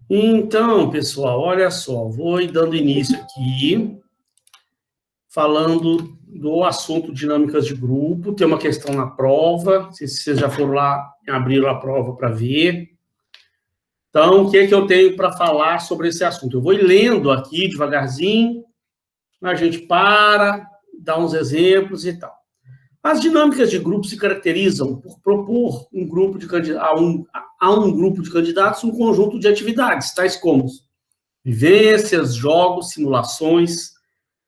Então, pessoal, olha só, vou ir dando início aqui, falando do assunto dinâmicas de grupo. Tem uma questão na prova, se vocês já foram lá, abriram a prova para ver. Então, o que é que eu tenho para falar sobre esse assunto? Eu vou ir lendo aqui devagarzinho, a gente para, dá uns exemplos e tal. As dinâmicas de grupo se caracterizam por propor a um grupo de candidatos um conjunto de atividades, tais como vivências, jogos, simulações,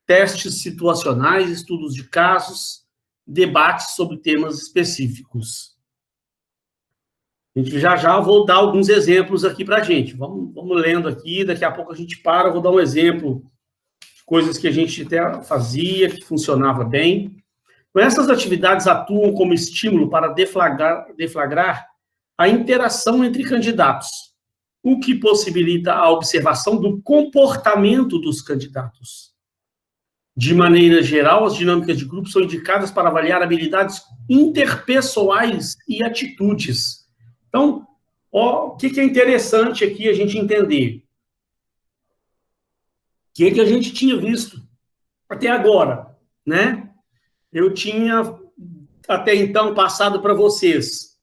testes situacionais, estudos de casos, debates sobre temas específicos. A gente já vou dar alguns exemplos aqui para a gente. Vamos lendo aqui, daqui a pouco a gente para, eu vou dar um exemplo de coisas que a gente até fazia, que funcionava bem. Essas atividades atuam como estímulo para deflagrar a interação entre candidatos, o que possibilita a observação do comportamento dos candidatos. De maneira geral, as dinâmicas de grupo são indicadas para avaliar habilidades interpessoais e atitudes. Então, o que é interessante aqui a gente entender? O que a gente tinha visto até agora, né? Eu tinha, até então, passado para vocês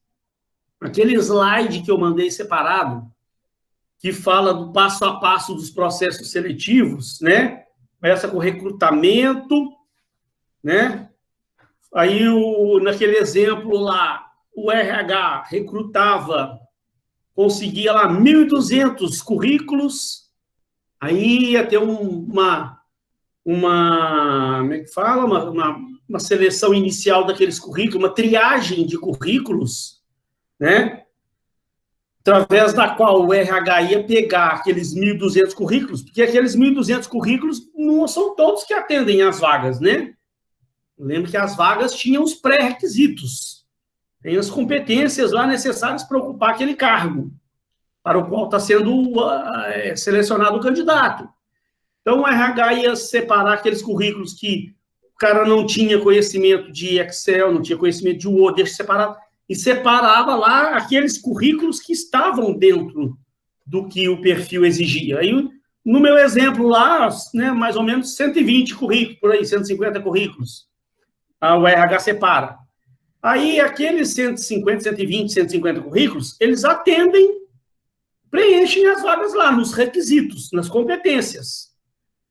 aquele slide que eu mandei separado, que fala do passo a passo dos processos seletivos, né? Começa com recrutamento, né? Aí, naquele exemplo lá, o RH recrutava, conseguia lá 1.200 currículos, aí ia ter como é que fala? Uma seleção inicial daqueles currículos, uma triagem de currículos, né? Através da qual o RH ia pegar aqueles 1.200 currículos, porque aqueles 1.200 currículos não são todos que atendem às vagas, né? Lembro que as vagas tinham os pré-requisitos, tem as competências lá necessárias para ocupar aquele cargo, para o qual está sendo selecionado o candidato. Então, o RH ia separar aqueles currículos que o cara não tinha conhecimento de Excel, não tinha conhecimento de Word, deixa separado, e separava lá aqueles currículos que estavam dentro do que o perfil exigia. Aí, no meu exemplo lá, né, mais ou menos 120 currículos, por aí, 150 currículos, o RH separa. Aí, aqueles 150, 120, 150 currículos, eles preenchem as vagas lá, nos requisitos, nas competências.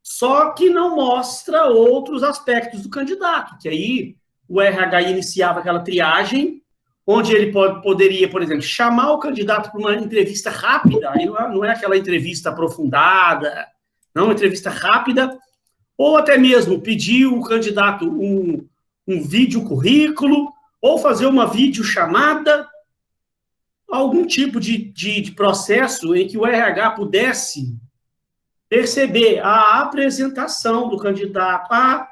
Só que não mostra outros aspectos do candidato, que aí o RH iniciava aquela triagem, onde ele poderia, por exemplo, chamar o candidato para uma entrevista rápida, aí não é aquela entrevista aprofundada, não, uma entrevista rápida, ou até mesmo pedir o candidato um vídeo currículo, ou fazer uma videochamada, algum tipo de processo em que o RH pudesse perceber a apresentação do candidato, a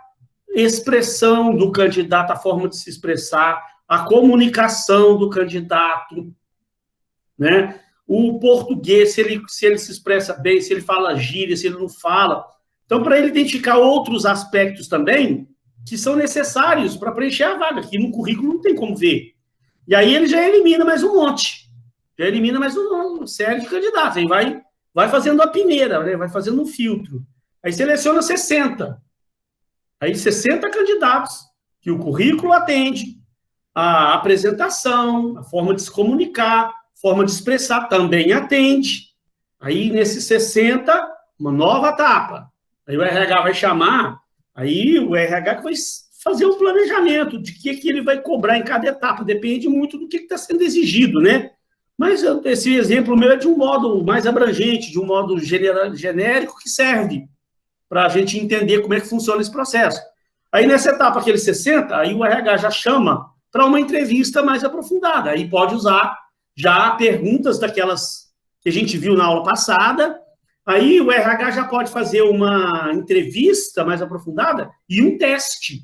expressão do candidato, a forma de se expressar, a comunicação do candidato, né? O português, se ele se expressa bem, se ele fala gíria, se ele não fala. Então, para ele identificar outros aspectos também que são necessários para preencher a vaga, que no currículo não tem como ver. E aí ele já elimina mais um monte, já elimina mais uma série de candidatos, aí vai fazendo a peneira, né? Vai fazendo um filtro. Aí seleciona 60. Aí 60 candidatos que o currículo atende, a apresentação, a forma de se comunicar, forma de expressar também atende. Aí, nesses 60, uma nova etapa. Aí o RH vai chamar, aí o RH que vai fazer um planejamento de que ele vai cobrar em cada etapa, depende muito do que está sendo exigido, né? Mas esse exemplo meu é de um modo mais abrangente, de um modo genérico que serve para a gente entender como é que funciona esse processo. Aí, nessa etapa, aqueles 60, aí o RH já chama para uma entrevista mais aprofundada. Aí pode usar já perguntas daquelas que a gente viu na aula passada. Aí o RH já pode fazer uma entrevista mais aprofundada e um teste,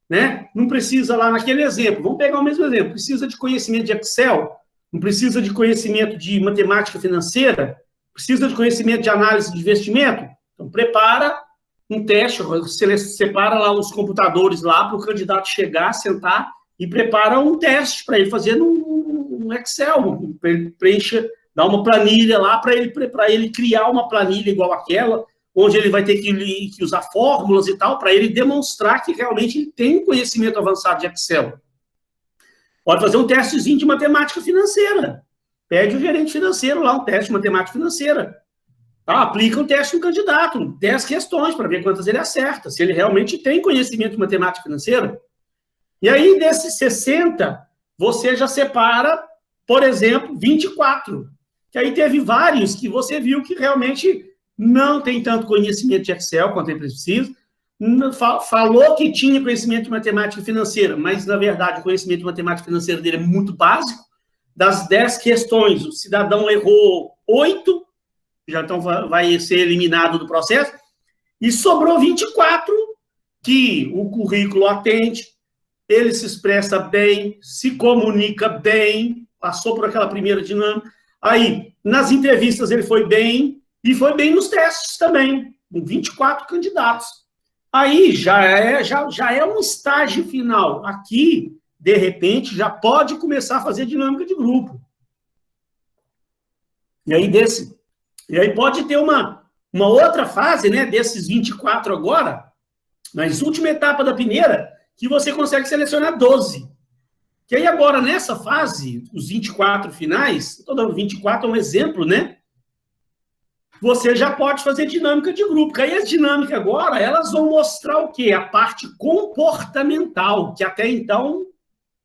né? Não precisa lá naquele exemplo. Vamos pegar o mesmo exemplo. Precisa de conhecimento de Excel, não precisa de conhecimento de matemática financeira, precisa de conhecimento de análise de investimento. Então, prepara um teste, separa lá os computadores lá para o candidato chegar, sentar e prepara um teste para ele fazer no Excel, preencha dá uma planilha lá para ele criar uma planilha igual àquela, onde ele vai ter que usar fórmulas e tal, para ele demonstrar que realmente ele tem conhecimento avançado de Excel. Pode fazer um testezinho de matemática financeira. Pede o gerente financeiro lá um teste de matemática financeira. Tá? Aplica um teste no candidato, 10 questões, para ver quantas ele acerta, se ele realmente tem conhecimento de matemática financeira. E aí, desses 60, você já separa, por exemplo, 24. Que aí teve vários que você viu que realmente não tem tanto conhecimento de Excel quanto ele precisa, falou que tinha conhecimento de matemática financeira, mas, na verdade, o conhecimento de matemática financeira dele é muito básico. Das 10 questões, o cidadão errou 8, já então vai ser eliminado do processo, e sobrou 24, que o currículo atende, ele se expressa bem, se comunica bem, passou por aquela primeira dinâmica. Aí, nas entrevistas ele foi bem, e foi bem nos testes também, com 24 candidatos. Aí já é um estágio final. Aqui, de repente, já pode começar a fazer dinâmica de grupo. E aí pode ter uma outra fase, né, desses 24 agora, mas última etapa da peneira, que você consegue selecionar 12. Que aí agora, nessa fase, os 24 finais, estou dando 24 é um exemplo, né? Você já pode fazer dinâmica de grupo. Porque aí as dinâmicas agora, elas vão mostrar o quê? A parte comportamental, que até então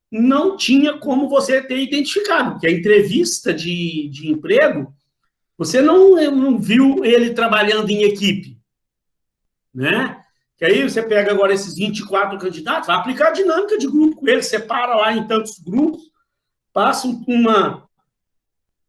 não tinha como você ter identificado. Porque a entrevista de emprego, você não viu ele trabalhando em equipe, né? Que aí você pega agora esses 24 candidatos, vai aplicar a dinâmica de grupo com eles, separa lá em tantos grupos, passa uma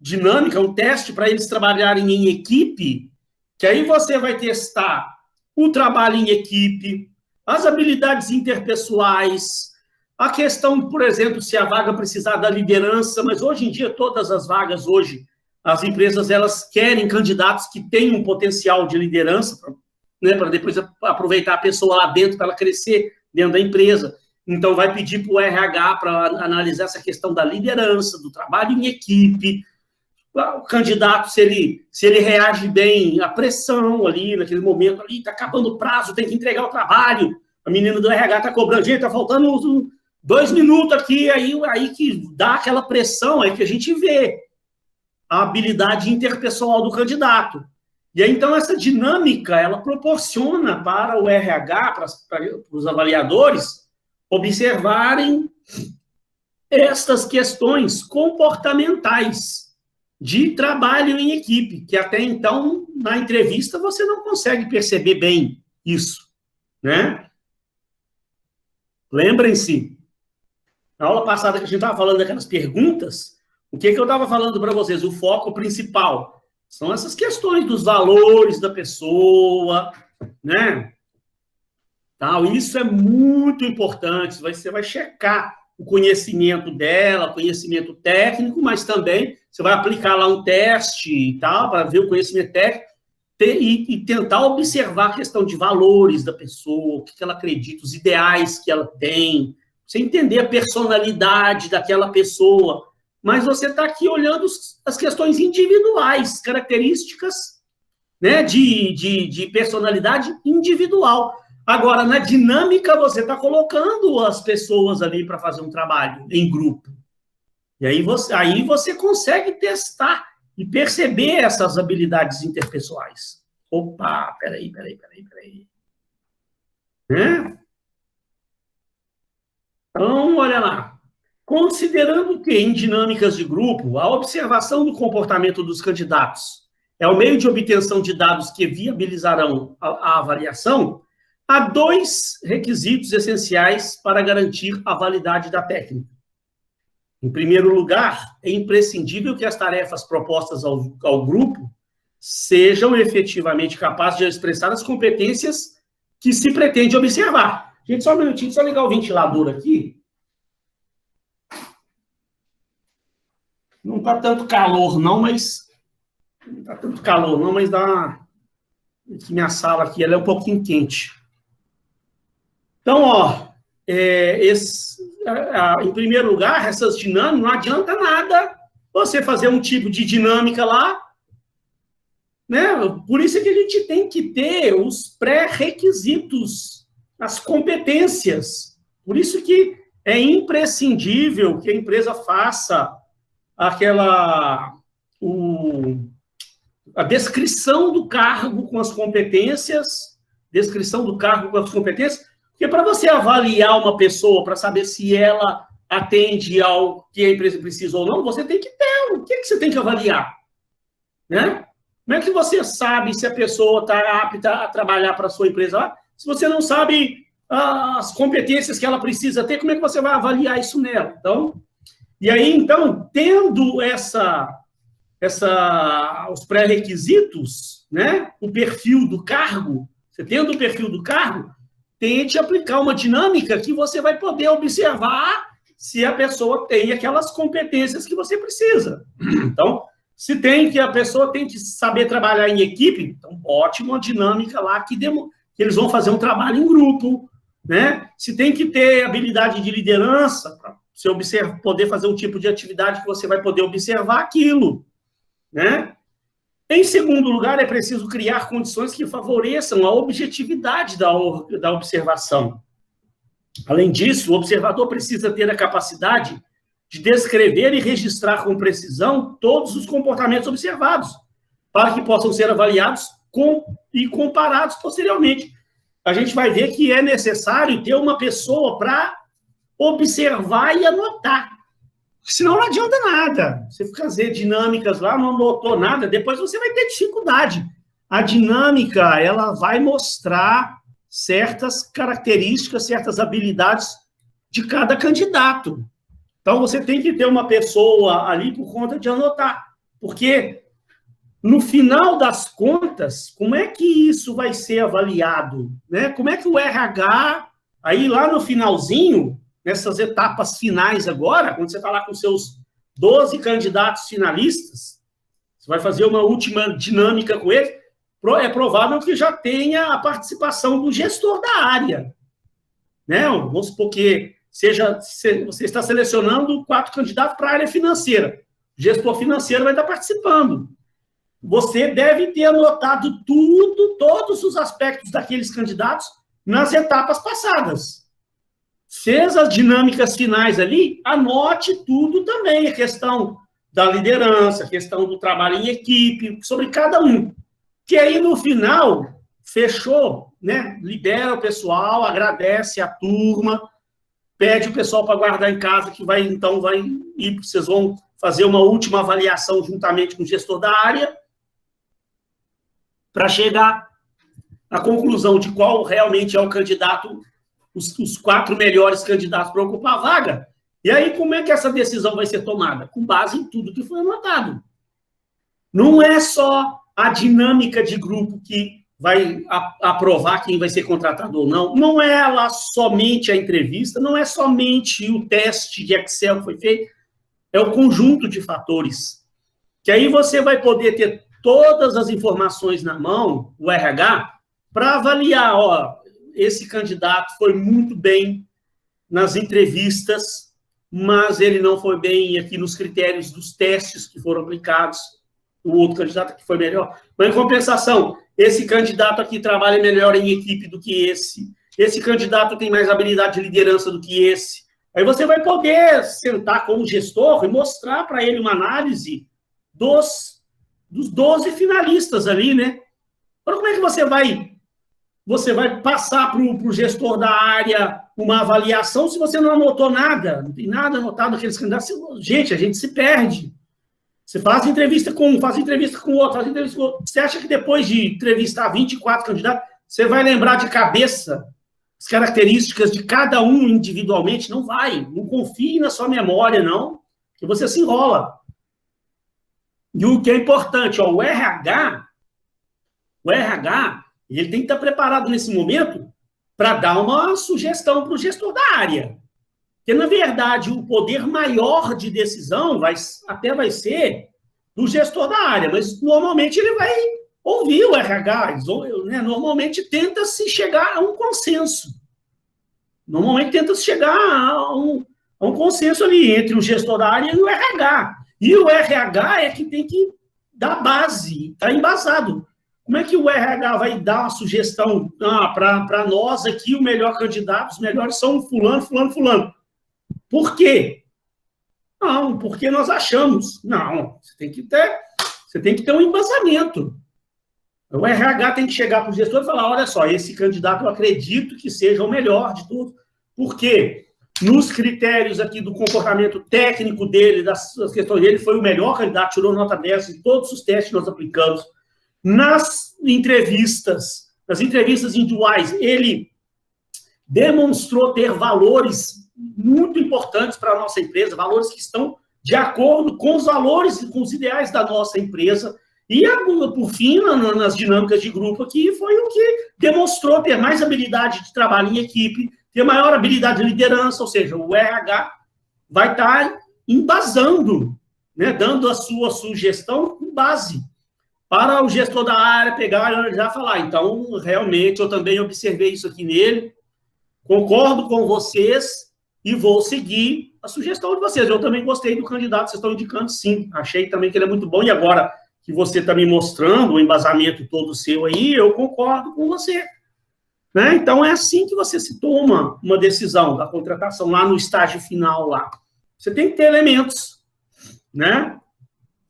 dinâmica, um teste para eles trabalharem em equipe, que aí você vai testar o trabalho em equipe, as habilidades interpessoais, a questão, por exemplo, se a vaga precisar da liderança, mas hoje em dia, todas as vagas hoje, as empresas, elas querem candidatos que tenham um potencial de liderança, né, para depois aproveitar a pessoa lá dentro, para ela crescer dentro da empresa. Então, vai pedir para o RH para analisar essa questão da liderança, do trabalho em equipe, o candidato, se ele reage bem à pressão ali, naquele momento ali, está acabando o prazo, tem que entregar o trabalho, a menina do RH está cobrando, gente, está faltando 2 minutos aqui, aí que dá aquela pressão, aí que a gente vê a habilidade interpessoal do candidato. E aí, então, essa dinâmica, ela proporciona para o RH, para os avaliadores, observarem estas questões comportamentais de trabalho em equipe, que até então, na entrevista, você não consegue perceber bem isso, né? Lembrem-se, na aula passada que a gente estava falando daquelas perguntas, o que eu estava falando para vocês? O foco principal são essas questões dos valores da pessoa, né? Tal, isso é muito importante, você vai checar o conhecimento dela, conhecimento técnico, mas também você vai aplicar lá um teste e tal, para ver o conhecimento técnico e tentar observar a questão de valores da pessoa, o que ela acredita, os ideais que ela tem, você entender a personalidade daquela pessoa, mas você está aqui olhando as questões individuais, características, né, de personalidade individual. Agora, na dinâmica, você está colocando as pessoas ali para fazer um trabalho em grupo. E aí você consegue testar e perceber essas habilidades interpessoais. Opa, peraí. Né? Então, olha lá. Considerando que, em dinâmicas de grupo, a observação do comportamento dos candidatos é o meio de obtenção de dados que viabilizarão a avaliação, há 2 requisitos essenciais para garantir a validade da técnica. Em primeiro lugar, é imprescindível que as tarefas propostas ao grupo sejam efetivamente capazes de expressar as competências que se pretende observar. Gente, só um minutinho, só ligar o ventilador aqui. Não está tanto calor, não, mas... Não está tanto calor, não, mas dá... Aqui, minha sala aqui, ela é um pouquinho quente. Então, ó, em primeiro lugar, essas dinâmicas, não adianta nada você fazer um tipo de dinâmica lá, né? Por isso é que a gente tem que ter os pré-requisitos, as competências. Por isso que é imprescindível que a empresa faça a descrição do cargo com as competências, porque para você avaliar uma pessoa, para saber se ela atende ao que a empresa precisa ou não, você tem que ter o que você tem que avaliar, né? Como é que você sabe se a pessoa está apta a trabalhar para a sua empresa? Se você não sabe as competências que ela precisa ter, como é que você vai avaliar isso nela? Então, e aí, então, tendo os pré-requisitos, né? O perfil do cargo, você tendo o perfil do cargo, tente aplicar uma dinâmica que você vai poder observar se a pessoa tem aquelas competências que você precisa. Então, se tem que a pessoa tem que saber trabalhar em equipe, então bote uma dinâmica lá que eles vão fazer um trabalho em grupo, né? Se tem que ter habilidade de liderança, para você poder fazer um tipo de atividade que você vai poder observar aquilo, né? Em segundo lugar, é preciso criar condições que favoreçam a objetividade da observação. Além disso, o observador precisa ter a capacidade de descrever e registrar com precisão todos os comportamentos observados, para que possam ser avaliados e comparados posteriormente. A gente vai ver que é necessário ter uma pessoa para observar e anotar. Senão não adianta nada. Você fazer dinâmicas lá, não anotou nada, depois você vai ter dificuldade. A dinâmica, ela vai mostrar certas características, certas habilidades de cada candidato. Então, você tem que ter uma pessoa ali por conta de anotar. Porque, no final das contas, como é que isso vai ser avaliado? Né? Como é que o RH, aí lá no finalzinho, nessas etapas finais agora, quando você está lá com seus 12 candidatos finalistas, você vai fazer uma última dinâmica com eles, é provável que já tenha a participação do gestor da área. Né? Vamos supor que você está selecionando 4 candidatos para a área financeira. O gestor financeiro vai estar participando. Você deve ter anotado todos os aspectos daqueles candidatos nas etapas passadas. Fez as dinâmicas finais ali, anote tudo também, a questão da liderança, a questão do trabalho em equipe, sobre cada um. Que aí, no final, fechou, né? Libera o pessoal, agradece a turma, pede o pessoal para guardar em casa, que vai ir, vocês vão fazer uma última avaliação juntamente com o gestor da área, para chegar à conclusão de qual realmente é o candidato, os 4 melhores candidatos para ocupar a vaga. E aí, como é que essa decisão vai ser tomada? Com base em tudo que foi anotado. Não é só a dinâmica de grupo que vai aprovar quem vai ser contratado ou não. Não é lá somente a entrevista, não é somente o teste de Excel que foi feito, é o conjunto de fatores. Que aí você vai poder ter todas as informações na mão, o RH, para avaliar, esse candidato foi muito bem nas entrevistas, mas ele não foi bem aqui nos critérios dos testes que foram aplicados, o outro candidato aqui foi melhor. Mas, em compensação, esse candidato aqui trabalha melhor em equipe do que esse candidato tem mais habilidade de liderança do que esse. Aí você vai poder sentar com o gestor e mostrar para ele uma análise dos 12 finalistas ali, né? Agora, como é que você vai passar para o gestor da área uma avaliação se você não anotou nada? Não tem nada anotado daqueles candidatos. Gente, a gente se perde. Você faz entrevista com um, faz entrevista com o outro, faz entrevista com o outro. Você acha que depois de entrevistar 24 candidatos, você vai lembrar de cabeça as características de cada um individualmente? Não vai. Não confie na sua memória, não, que você se enrola. E o que é importante, o RH, ele tem que estar preparado nesse momento para dar uma sugestão para o gestor da área. Porque, na verdade, o poder maior de decisão até vai ser do gestor da área, mas normalmente ele vai ouvir o RH, né? Normalmente tenta-se chegar a um consenso. Normalmente tenta-se chegar a um consenso ali entre o gestor da área e o RH. E o RH é que tem que dar base, está embasado. Como é que o RH vai dar uma sugestão? Para nós aqui, o melhor candidato, os melhores são fulano, fulano, fulano. Por quê? Não, porque nós achamos. Não, você tem que ter um embasamento. O RH tem que chegar para o gestor e falar, olha só, esse candidato eu acredito que seja o melhor de tudo. Por quê? Nos critérios aqui do comportamento técnico dele, das questões dele, foi o melhor candidato, tirou nota 10 em todos os testes que nós aplicamos. Nas entrevistas individuais, ele demonstrou ter valores muito importantes para a nossa empresa, valores que estão de acordo com os valores e com os ideais da nossa empresa. E, por fim, nas dinâmicas de grupo aqui, foi o que demonstrou ter mais habilidade de trabalho em equipe, ter maior habilidade de liderança, ou seja, o RH vai estar embasando, né, dando a sua sugestão com base para o gestor da área pegar e já falar, então, realmente, eu também observei isso aqui nele, concordo com vocês e vou seguir a sugestão de vocês. Eu também gostei do candidato, vocês estão indicando, sim. Achei também que ele é muito bom. E agora que você está me mostrando o embasamento todo seu aí, eu concordo com você. Né? Então, é assim que você se toma uma decisão da contratação, lá no estágio final. Lá. Você tem que ter elementos. Né?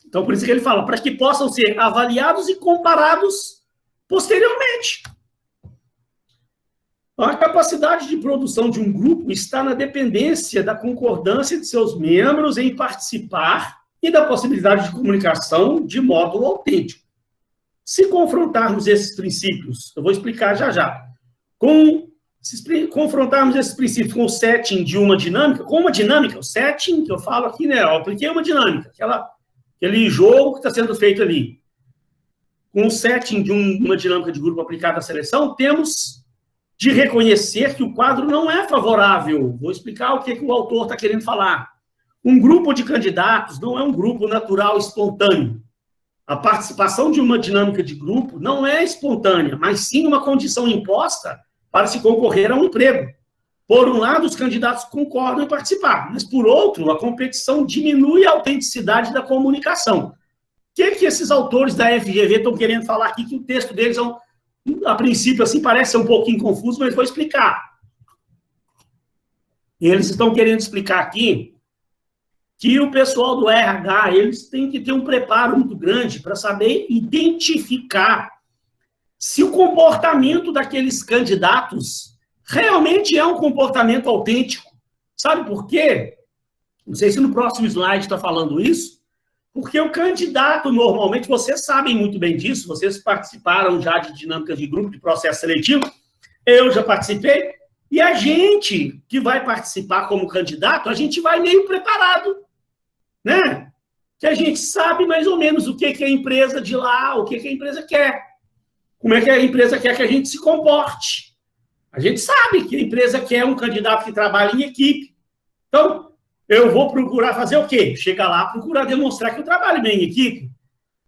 Então, por isso que ele fala, para que possam ser avaliados e comparados posteriormente. A capacidade de produção de um grupo está na dependência da concordância de seus membros em participar e da possibilidade de comunicação de modo autêntico. Se confrontarmos esses princípios, eu vou explicar já. Se confrontarmos esses princípios com o setting de uma dinâmica, o setting que eu falo aqui, né? Eu apliquei uma dinâmica, aquele jogo que está sendo feito ali. Com o setting de uma dinâmica de grupo aplicada à seleção, temos de reconhecer que o quadro não é favorável. Vou explicar o que o autor está querendo falar. Um grupo de candidatos não é um grupo natural espontâneo. A participação de uma dinâmica de grupo não é espontânea, mas sim uma condição imposta para se concorrer a um emprego. Por um lado, os candidatos concordam em participar, mas, por outro, a competição diminui a autenticidade da comunicação. O que esses autores da FGV estão querendo falar aqui, que o texto deles a princípio, assim, parece ser um pouquinho confuso, mas vou explicar. Eles estão querendo explicar aqui que o pessoal do RH, eles têm que ter um preparo muito grande para saber identificar se o comportamento daqueles candidatos realmente é um comportamento autêntico. Sabe por quê? Não sei se no próximo slide está falando isso, porque o candidato, normalmente, vocês sabem muito bem disso, vocês participaram já de dinâmicas de grupo, de processo seletivo, eu já participei, e a gente que vai participar como candidato, a gente vai meio preparado, né? Que a gente sabe mais ou menos o que a empresa de lá, o que a empresa quer, como é que a empresa quer que a gente se comporte. A gente sabe que a empresa quer um candidato que trabalhe em equipe. Então, eu vou procurar fazer o quê? Chega lá, procurar demonstrar que eu trabalho bem em equipe.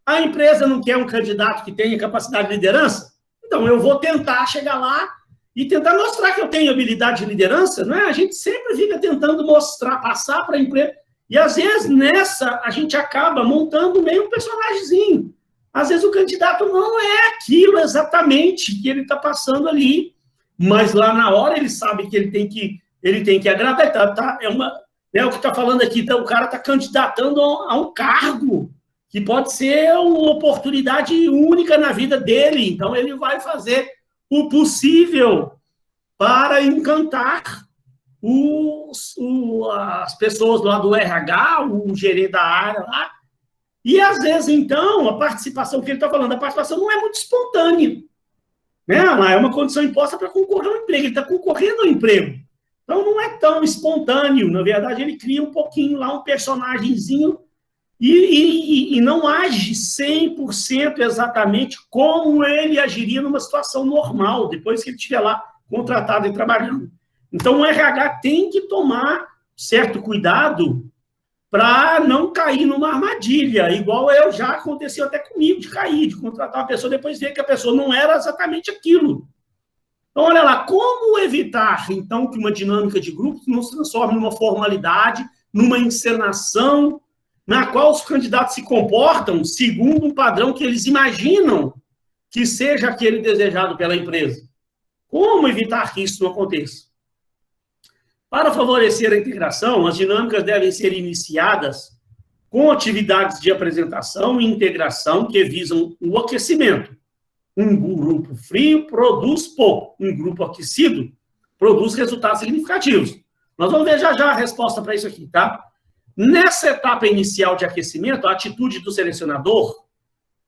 A empresa não quer um candidato que tenha capacidade de liderança? Então, eu vou tentar chegar lá e tentar mostrar que eu tenho habilidade de liderança, não é? A gente sempre fica tentando mostrar, passar para a empresa. E, às vezes, nessa, a gente acaba montando meio um personagemzinho. Às vezes, o candidato não é aquilo exatamente que ele está passando ali. Mas, lá na hora, ele sabe que ele tem que agradar. É o que está falando aqui, então, o cara está candidatando a um cargo que pode ser uma oportunidade única na vida dele. Então, ele vai fazer o possível para encantar as pessoas lá do RH, o gerente da área lá. E, às vezes, então, a participação que ele está falando, a participação não é muito espontânea. Né? É uma condição imposta para concorrer ao emprego. Ele está concorrendo ao emprego. Então, não é tão espontâneo. Na verdade, ele cria um pouquinho lá, um personagemzinho, e não age 100% exatamente como ele agiria numa situação normal, depois que ele estiver lá contratado e trabalhando. Então, o RH tem que tomar certo cuidado para não cair numa armadilha, igual já aconteceu até comigo, de cair, de contratar uma pessoa, depois ver que a pessoa não era exatamente aquilo. Então, olha lá, como evitar, então, que uma dinâmica de grupo não se transforme numa formalidade, numa encenação, na qual os candidatos se comportam segundo um padrão que eles imaginam que seja aquele desejado pela empresa. Como evitar que isso não aconteça? Para favorecer a integração, as dinâmicas devem ser iniciadas com atividades de apresentação e integração que visam o aquecimento. Um grupo frio produz pouco, um grupo aquecido produz resultados significativos. Nós vamos ver já já a resposta para isso aqui, tá? Nessa etapa inicial de aquecimento, a atitude do selecionador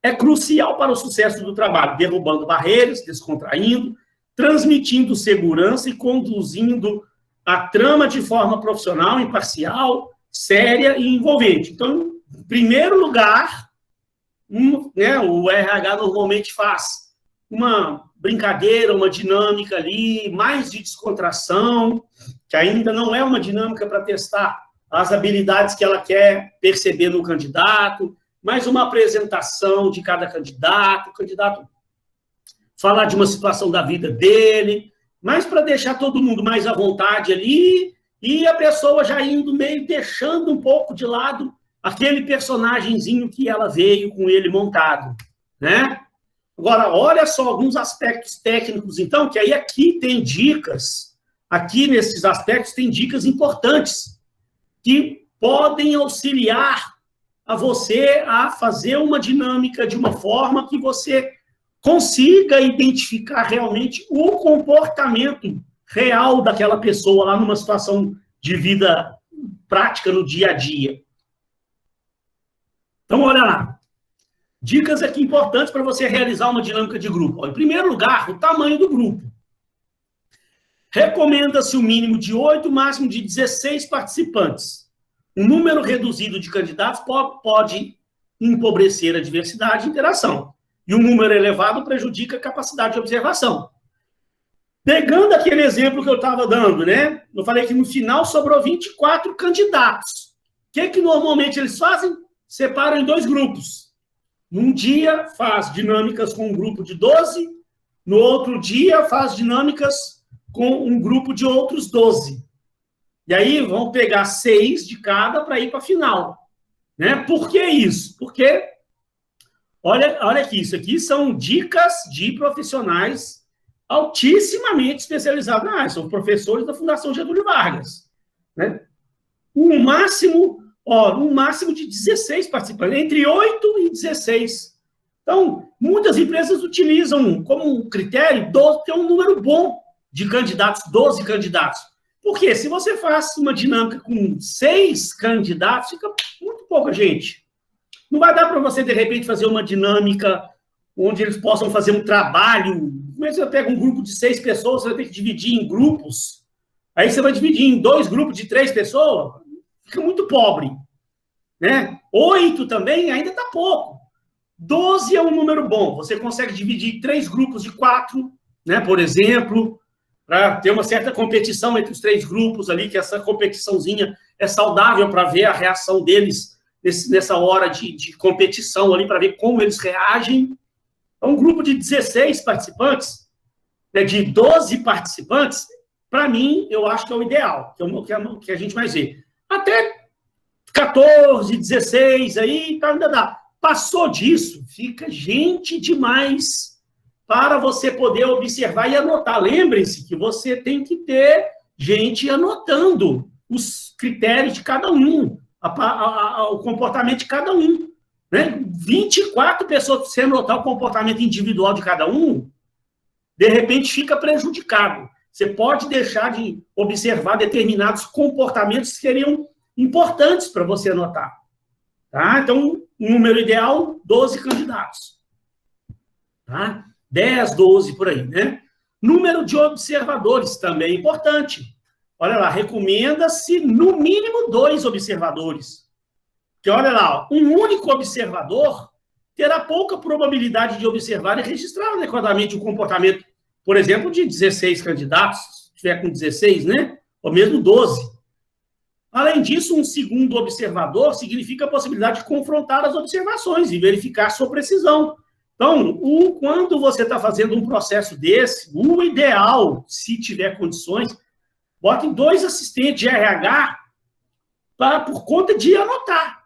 é crucial para o sucesso do trabalho, derrubando barreiras, descontraindo, transmitindo segurança e conduzindo a trama de forma profissional, imparcial, séria e envolvente. Então, em primeiro lugar, o RH normalmente faz uma brincadeira, uma dinâmica ali, mais de descontração, que ainda não é uma dinâmica para testar as habilidades que ela quer perceber no candidato, mais uma apresentação de cada candidato, o candidato falar de uma situação da vida dele, mas para deixar todo mundo mais à vontade ali, e a pessoa já indo meio deixando um pouco de lado aquele personagemzinho que ela veio com ele montado, né? Agora, olha só alguns aspectos técnicos, então, que aí aqui tem dicas, aqui nesses aspectos tem dicas importantes, que podem auxiliar a você a fazer uma dinâmica de uma forma que você consiga identificar realmente o comportamento real daquela pessoa lá numa situação de vida prática no dia a dia. Então, olha lá. Dicas aqui importantes para você realizar uma dinâmica de grupo. Em primeiro lugar, o tamanho do grupo. Recomenda-se o mínimo de 8, máximo de 16 participantes. Um número reduzido de candidatos pode empobrecer a diversidade e interação. E um número elevado prejudica a capacidade de observação. Pegando aquele exemplo que eu estava dando, né? Eu falei que no final sobrou 24 candidatos. O que normalmente eles fazem? Separam em 2 grupos. Num dia faz dinâmicas com um grupo de 12, no outro dia faz dinâmicas com um grupo de outros 12. E aí vão pegar 6 de cada para ir para a final. Né? Por que isso? Porque, olha aqui, isso aqui são dicas de profissionais altissimamente especializados na área, são professores da Fundação Getúlio Vargas. Né? Um máximo de 16 participantes, entre 8 e 16. Então, muitas empresas utilizam como critério ter um número bom de candidatos, 12 candidatos. Porque se você faz uma dinâmica com 6 candidatos, fica muito pouca gente. Não vai dar para você, de repente, fazer uma dinâmica onde eles possam fazer um trabalho. Como é que você pega um grupo de 6 pessoas, você vai ter que dividir em grupos. Aí você vai dividir em 2 grupos de 3 pessoas, fica muito pobre. Né? 8 também ainda está pouco. 12 é um número bom. Você consegue dividir em 3 grupos de 4, né, por exemplo, para ter uma certa competição entre os 3 grupos ali, que essa competiçãozinha é saudável para ver a reação deles nessa hora de competição ali, para ver como eles reagem. Então, um grupo de 16 participantes, né, de 12 participantes, para mim, eu acho que é o ideal, que a gente mais vê. Até 14, 16, aí ainda dá. Passou disso, fica gente demais para você poder observar e anotar. Lembrem-se que você tem que ter gente anotando os critérios de cada um, o comportamento de cada um. Né? 24 pessoas, se você anotar o comportamento individual de cada um, de repente fica prejudicado. Você pode deixar de observar determinados comportamentos que seriam importantes para você anotar. Tá? Então, o número ideal, 12 candidatos. Tá? 10, 12, por aí, né? Número de observadores também é importante. Olha lá, recomenda-se no mínimo 2 observadores. Porque, olha lá, um único observador terá pouca probabilidade de observar e registrar adequadamente o comportamento, por exemplo, de 16 candidatos, se tiver com 16, né? Ou mesmo 12. Além disso, um segundo observador significa a possibilidade de confrontar as observações e verificar sua precisão. Então, quando você está fazendo um processo desse, o ideal, se tiver condições, bote 2 assistentes de RH por conta de anotar.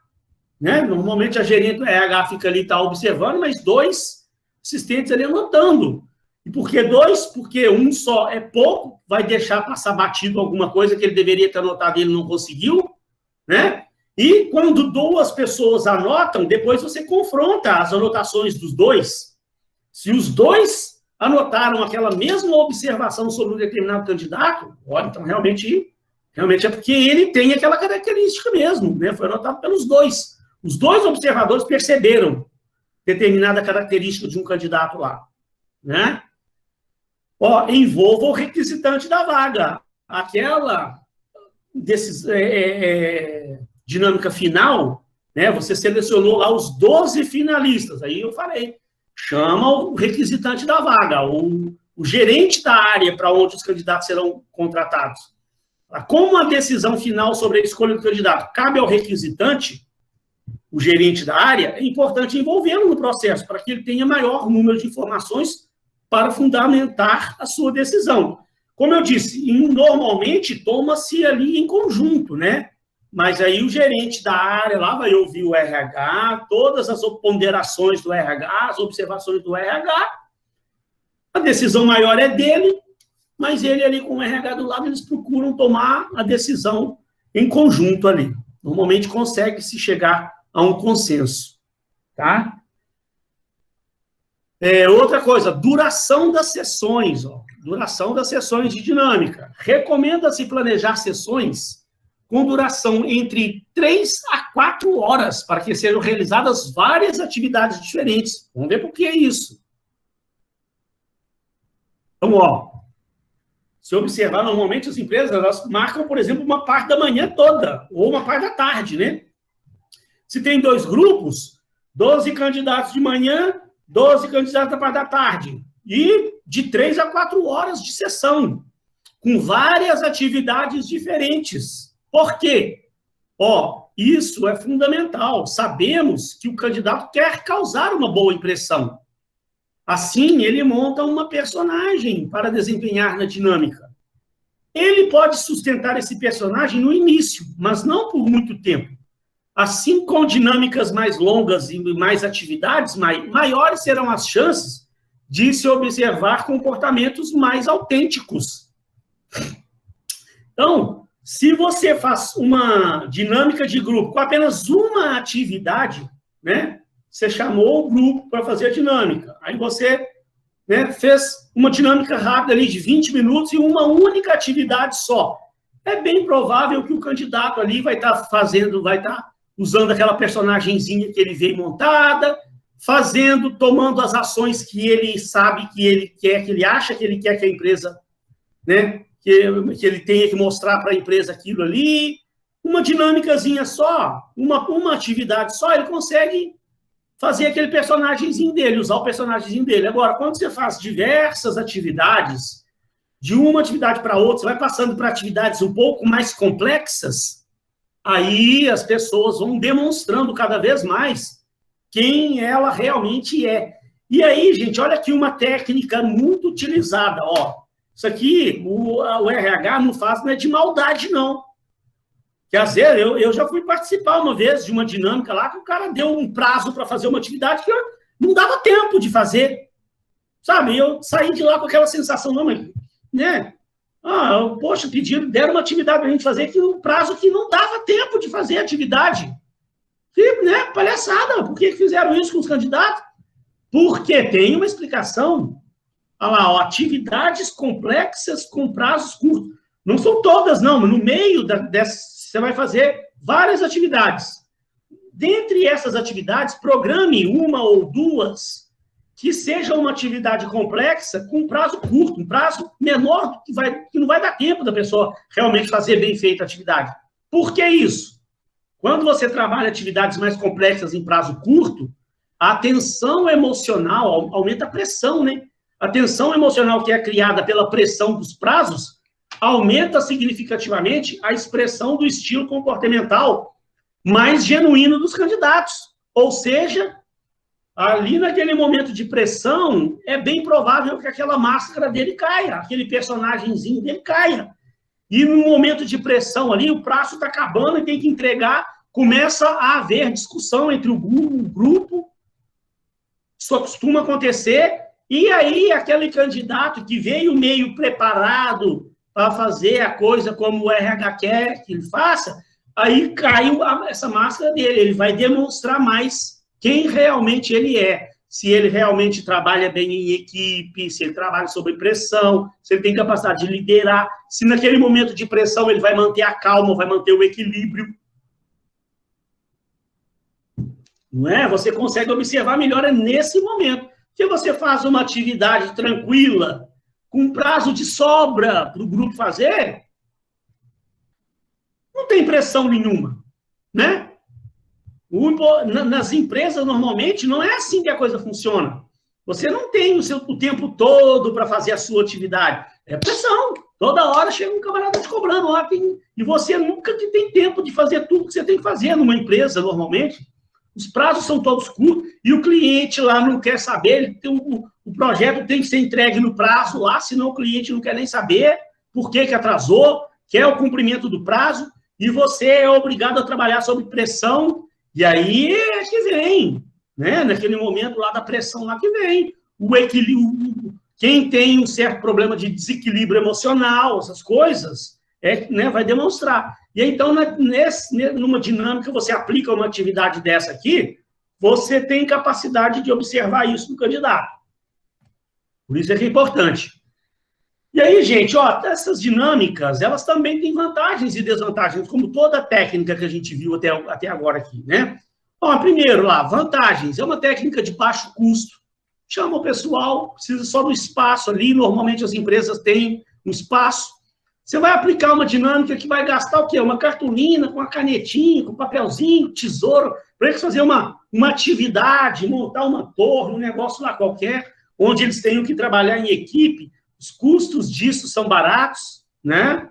né? Normalmente a gerente do RH fica ali, está observando, mas 2 assistentes ali anotando. E por que 2? Porque um só é pouco, vai deixar passar batido alguma coisa que ele deveria ter anotado e ele não conseguiu, né? E quando 2 pessoas anotam, depois você confronta as anotações dos 2. Se os 2 anotaram aquela mesma observação sobre um determinado candidato, olha, então realmente é porque ele tem aquela característica mesmo, né? Foi anotado pelos 2. Os 2 observadores perceberam determinada característica de um candidato lá, né? Ó, envolva o requisitante da vaga. Aquela dinâmica final, né? Você selecionou lá os 12 finalistas. Aí eu falei, chama o requisitante da vaga, o gerente da área para onde os candidatos serão contratados. Como a decisão final sobre a escolha do candidato cabe ao requisitante, o gerente da área, é importante envolvê-lo no processo, para que ele tenha maior número de informações para fundamentar a sua decisão. Como eu disse, normalmente toma-se ali em conjunto, né? Mas aí o gerente da área lá vai ouvir o RH, todas as ponderações do RH, as observações do RH, a decisão maior é dele, mas ele ali com o RH do lado, eles procuram tomar a decisão em conjunto ali. Normalmente consegue-se chegar a um consenso, tá? Outra coisa, duração das sessões, ó. Duração das sessões de dinâmica. Recomenda-se planejar sessões com duração entre 3 a 4 horas, para que sejam realizadas várias atividades diferentes. Vamos ver por que é isso. Então, ó, se observar, normalmente as empresas, elas marcam, por exemplo, uma parte da manhã toda, ou uma parte da tarde, né? Se tem 2 grupos, 12 candidatos de manhã, 12 candidatos da parte da tarde. E de 3 a 4 horas de sessão, com várias atividades diferentes. Por quê? Ó, isso é fundamental. Sabemos que o candidato quer causar uma boa impressão. Assim, ele monta uma personagem para desempenhar na dinâmica. Ele pode sustentar esse personagem no início, mas não por muito tempo. Assim, com dinâmicas mais longas e mais atividades, maiores serão as chances de se observar comportamentos mais autênticos. Então, se você faz uma dinâmica de grupo com apenas uma atividade, né? Você chamou o grupo para fazer a dinâmica. Aí você, né, fez uma dinâmica rápida ali de 20 minutos e uma única atividade só. É bem provável que o candidato ali vai estar usando aquela personagenzinha que ele veio montada, tomando as ações que ele sabe que ele quer, que ele acha que ele quer que a empresa, né, que ele tenha que mostrar para a empresa aquilo ali. Uma dinâmicazinha só, uma atividade só, ele consegue fazer aquele personagemzinho dele, usar o personagemzinho dele. Agora, quando você faz diversas atividades, de uma atividade para outra, você vai passando para atividades um pouco mais complexas, aí as pessoas vão demonstrando cada vez mais quem ela realmente é. E aí, gente, olha aqui uma técnica muito utilizada, ó. Isso aqui, o RH não faz, não é de maldade, não. Quer dizer, eu já fui participar uma vez de uma dinâmica lá que o cara deu um prazo para fazer uma atividade que eu não dava tempo de fazer. Sabe? Eu saí de lá com aquela sensação, não, mas, né? Poxa, deram uma atividade para a gente fazer que um prazo que não dava tempo de fazer a atividade. E, né? Palhaçada. Por que fizeram isso com os candidatos? Porque tem uma explicação. Olha lá, ó, atividades complexas com prazos curtos. Não são todas, não, mas no meio dessas você vai fazer várias atividades. Dentre essas atividades, programe uma ou duas que seja uma atividade complexa com prazo curto, um prazo menor, que não vai dar tempo da pessoa realmente fazer bem feita a atividade. Por que isso? Quando você trabalha atividades mais complexas em prazo curto, a tensão emocional aumenta a pressão, né? A tensão emocional que é criada pela pressão dos prazos aumenta significativamente a expressão do estilo comportamental mais genuíno dos candidatos. Ou seja, ali naquele momento de pressão, é bem provável que aquela máscara dele caia, aquele personagemzinho dele caia. E no momento de pressão ali, o prazo está acabando e tem que entregar, começa a haver discussão entre o grupo, isso costuma acontecer, e aí aquele candidato que veio meio preparado para fazer a coisa como o RH quer que ele faça, aí caiu essa máscara dele, ele vai demonstrar mais quem realmente ele é, se ele realmente trabalha bem em equipe, se ele trabalha sob pressão, se ele tem capacidade de liderar, se naquele momento de pressão ele vai manter a calma, vai manter o equilíbrio. Não é? Você consegue observar melhor nesse momento. Se você faz uma atividade tranquila, com prazo de sobra para o grupo fazer, não tem pressão nenhuma, né? Nas empresas, normalmente, não é assim que a coisa funciona. Você não tem o tempo todo para fazer a sua atividade. É pressão. Toda hora chega um camarada te cobrando lá, e você nunca tem tempo de fazer tudo que você tem que fazer numa empresa, normalmente. Os prazos são todos curtos, e o cliente lá não quer saber, o projeto tem que ser entregue no prazo lá, senão o cliente não quer nem saber por que atrasou, quer o cumprimento do prazo, e você é obrigado a trabalhar sob pressão, e aí é que vem, né? Naquele momento lá da pressão lá que vem, o equilíbrio, quem tem um certo problema de desequilíbrio emocional, essas coisas, né, vai demonstrar. E então, numa dinâmica, você aplica uma atividade dessa aqui, você tem capacidade de observar isso no candidato. Por isso é que é importante. E aí, gente, ó, essas dinâmicas, elas também têm vantagens e desvantagens, como toda técnica que a gente viu até agora aqui, né? Ó, primeiro lá, vantagens. É uma técnica de baixo custo. Chama o pessoal, precisa só do espaço ali. Normalmente as empresas têm um espaço. Você vai aplicar uma dinâmica que vai gastar o quê? Uma cartolina, com uma canetinha, com papelzinho, tesouro, para eles fazerem uma atividade, montar uma torre, um negócio lá qualquer, onde eles tenham que trabalhar em equipe. Os custos disso são baratos, né?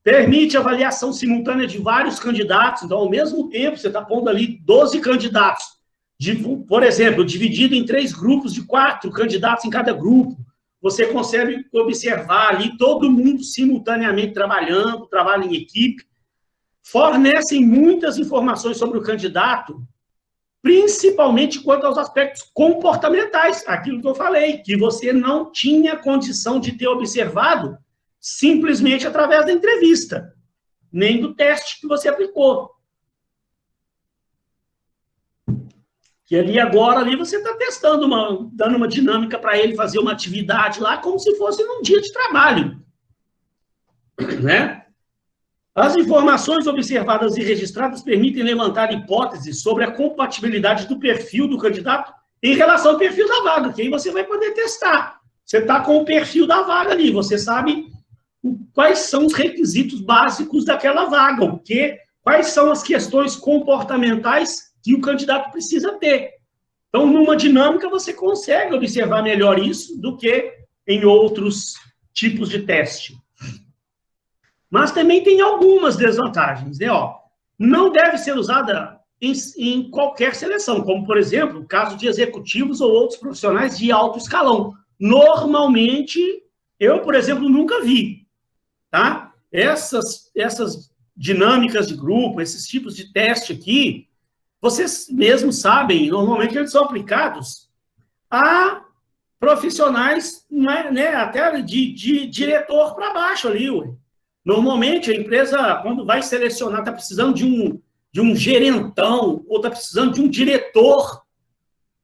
Permite avaliação simultânea de vários candidatos. Então, ao mesmo tempo, você está pondo ali 12 candidatos, por exemplo, dividido em 3 grupos de 4 candidatos em cada grupo. Você consegue observar ali todo mundo simultaneamente trabalhando, trabalho em equipe. Fornecem muitas informações sobre o candidato, principalmente quanto aos aspectos comportamentais, aquilo que eu falei, que você não tinha condição de ter observado simplesmente através da entrevista, nem do teste que você aplicou. Que ali agora ali você está testando, dando uma dinâmica para ele fazer uma atividade lá, como se fosse num dia de trabalho. Né? As informações observadas e registradas permitem levantar hipóteses sobre a compatibilidade do perfil do candidato em relação ao perfil da vaga, que aí você vai poder testar. Você está com o perfil da vaga ali, você sabe quais são os requisitos básicos daquela vaga, quais são as questões comportamentais que o candidato precisa ter. Então, numa dinâmica, você consegue observar melhor isso do que em outros tipos de teste. Mas também tem algumas desvantagens, né? Ó, não deve ser usada em qualquer seleção, como, por exemplo, o caso de executivos ou outros profissionais de alto escalão. Normalmente, eu, por exemplo, nunca vi, tá? Essas dinâmicas de grupo, esses tipos de teste aqui, vocês mesmos sabem, normalmente eles são aplicados a profissionais, né, até de diretor para baixo ali, ué. Normalmente, a empresa, quando vai selecionar, está precisando de um gerentão, ou está precisando de um diretor,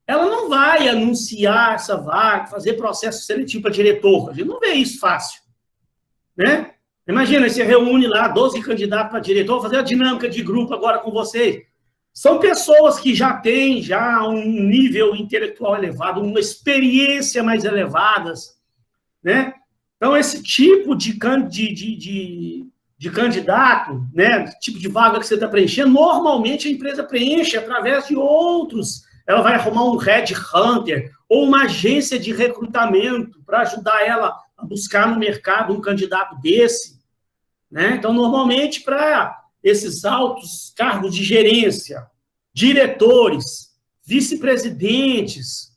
ela não vai anunciar essa vaga, fazer processo seletivo para diretor. A gente não vê isso fácil, né? Imagina, você reúne lá 12 candidatos para diretor, fazer a dinâmica de grupo agora com vocês. São pessoas que já têm um nível intelectual elevado, uma experiência mais elevadas, né? Então, esse tipo de candidato, né, tipo de vaga que você está preenchendo, normalmente a empresa preenche através de outros. Ela vai arrumar um headhunter ou uma agência de recrutamento para ajudar ela a buscar no mercado um candidato desse, né? Então, normalmente, para esses altos cargos de gerência, diretores, vice-presidentes,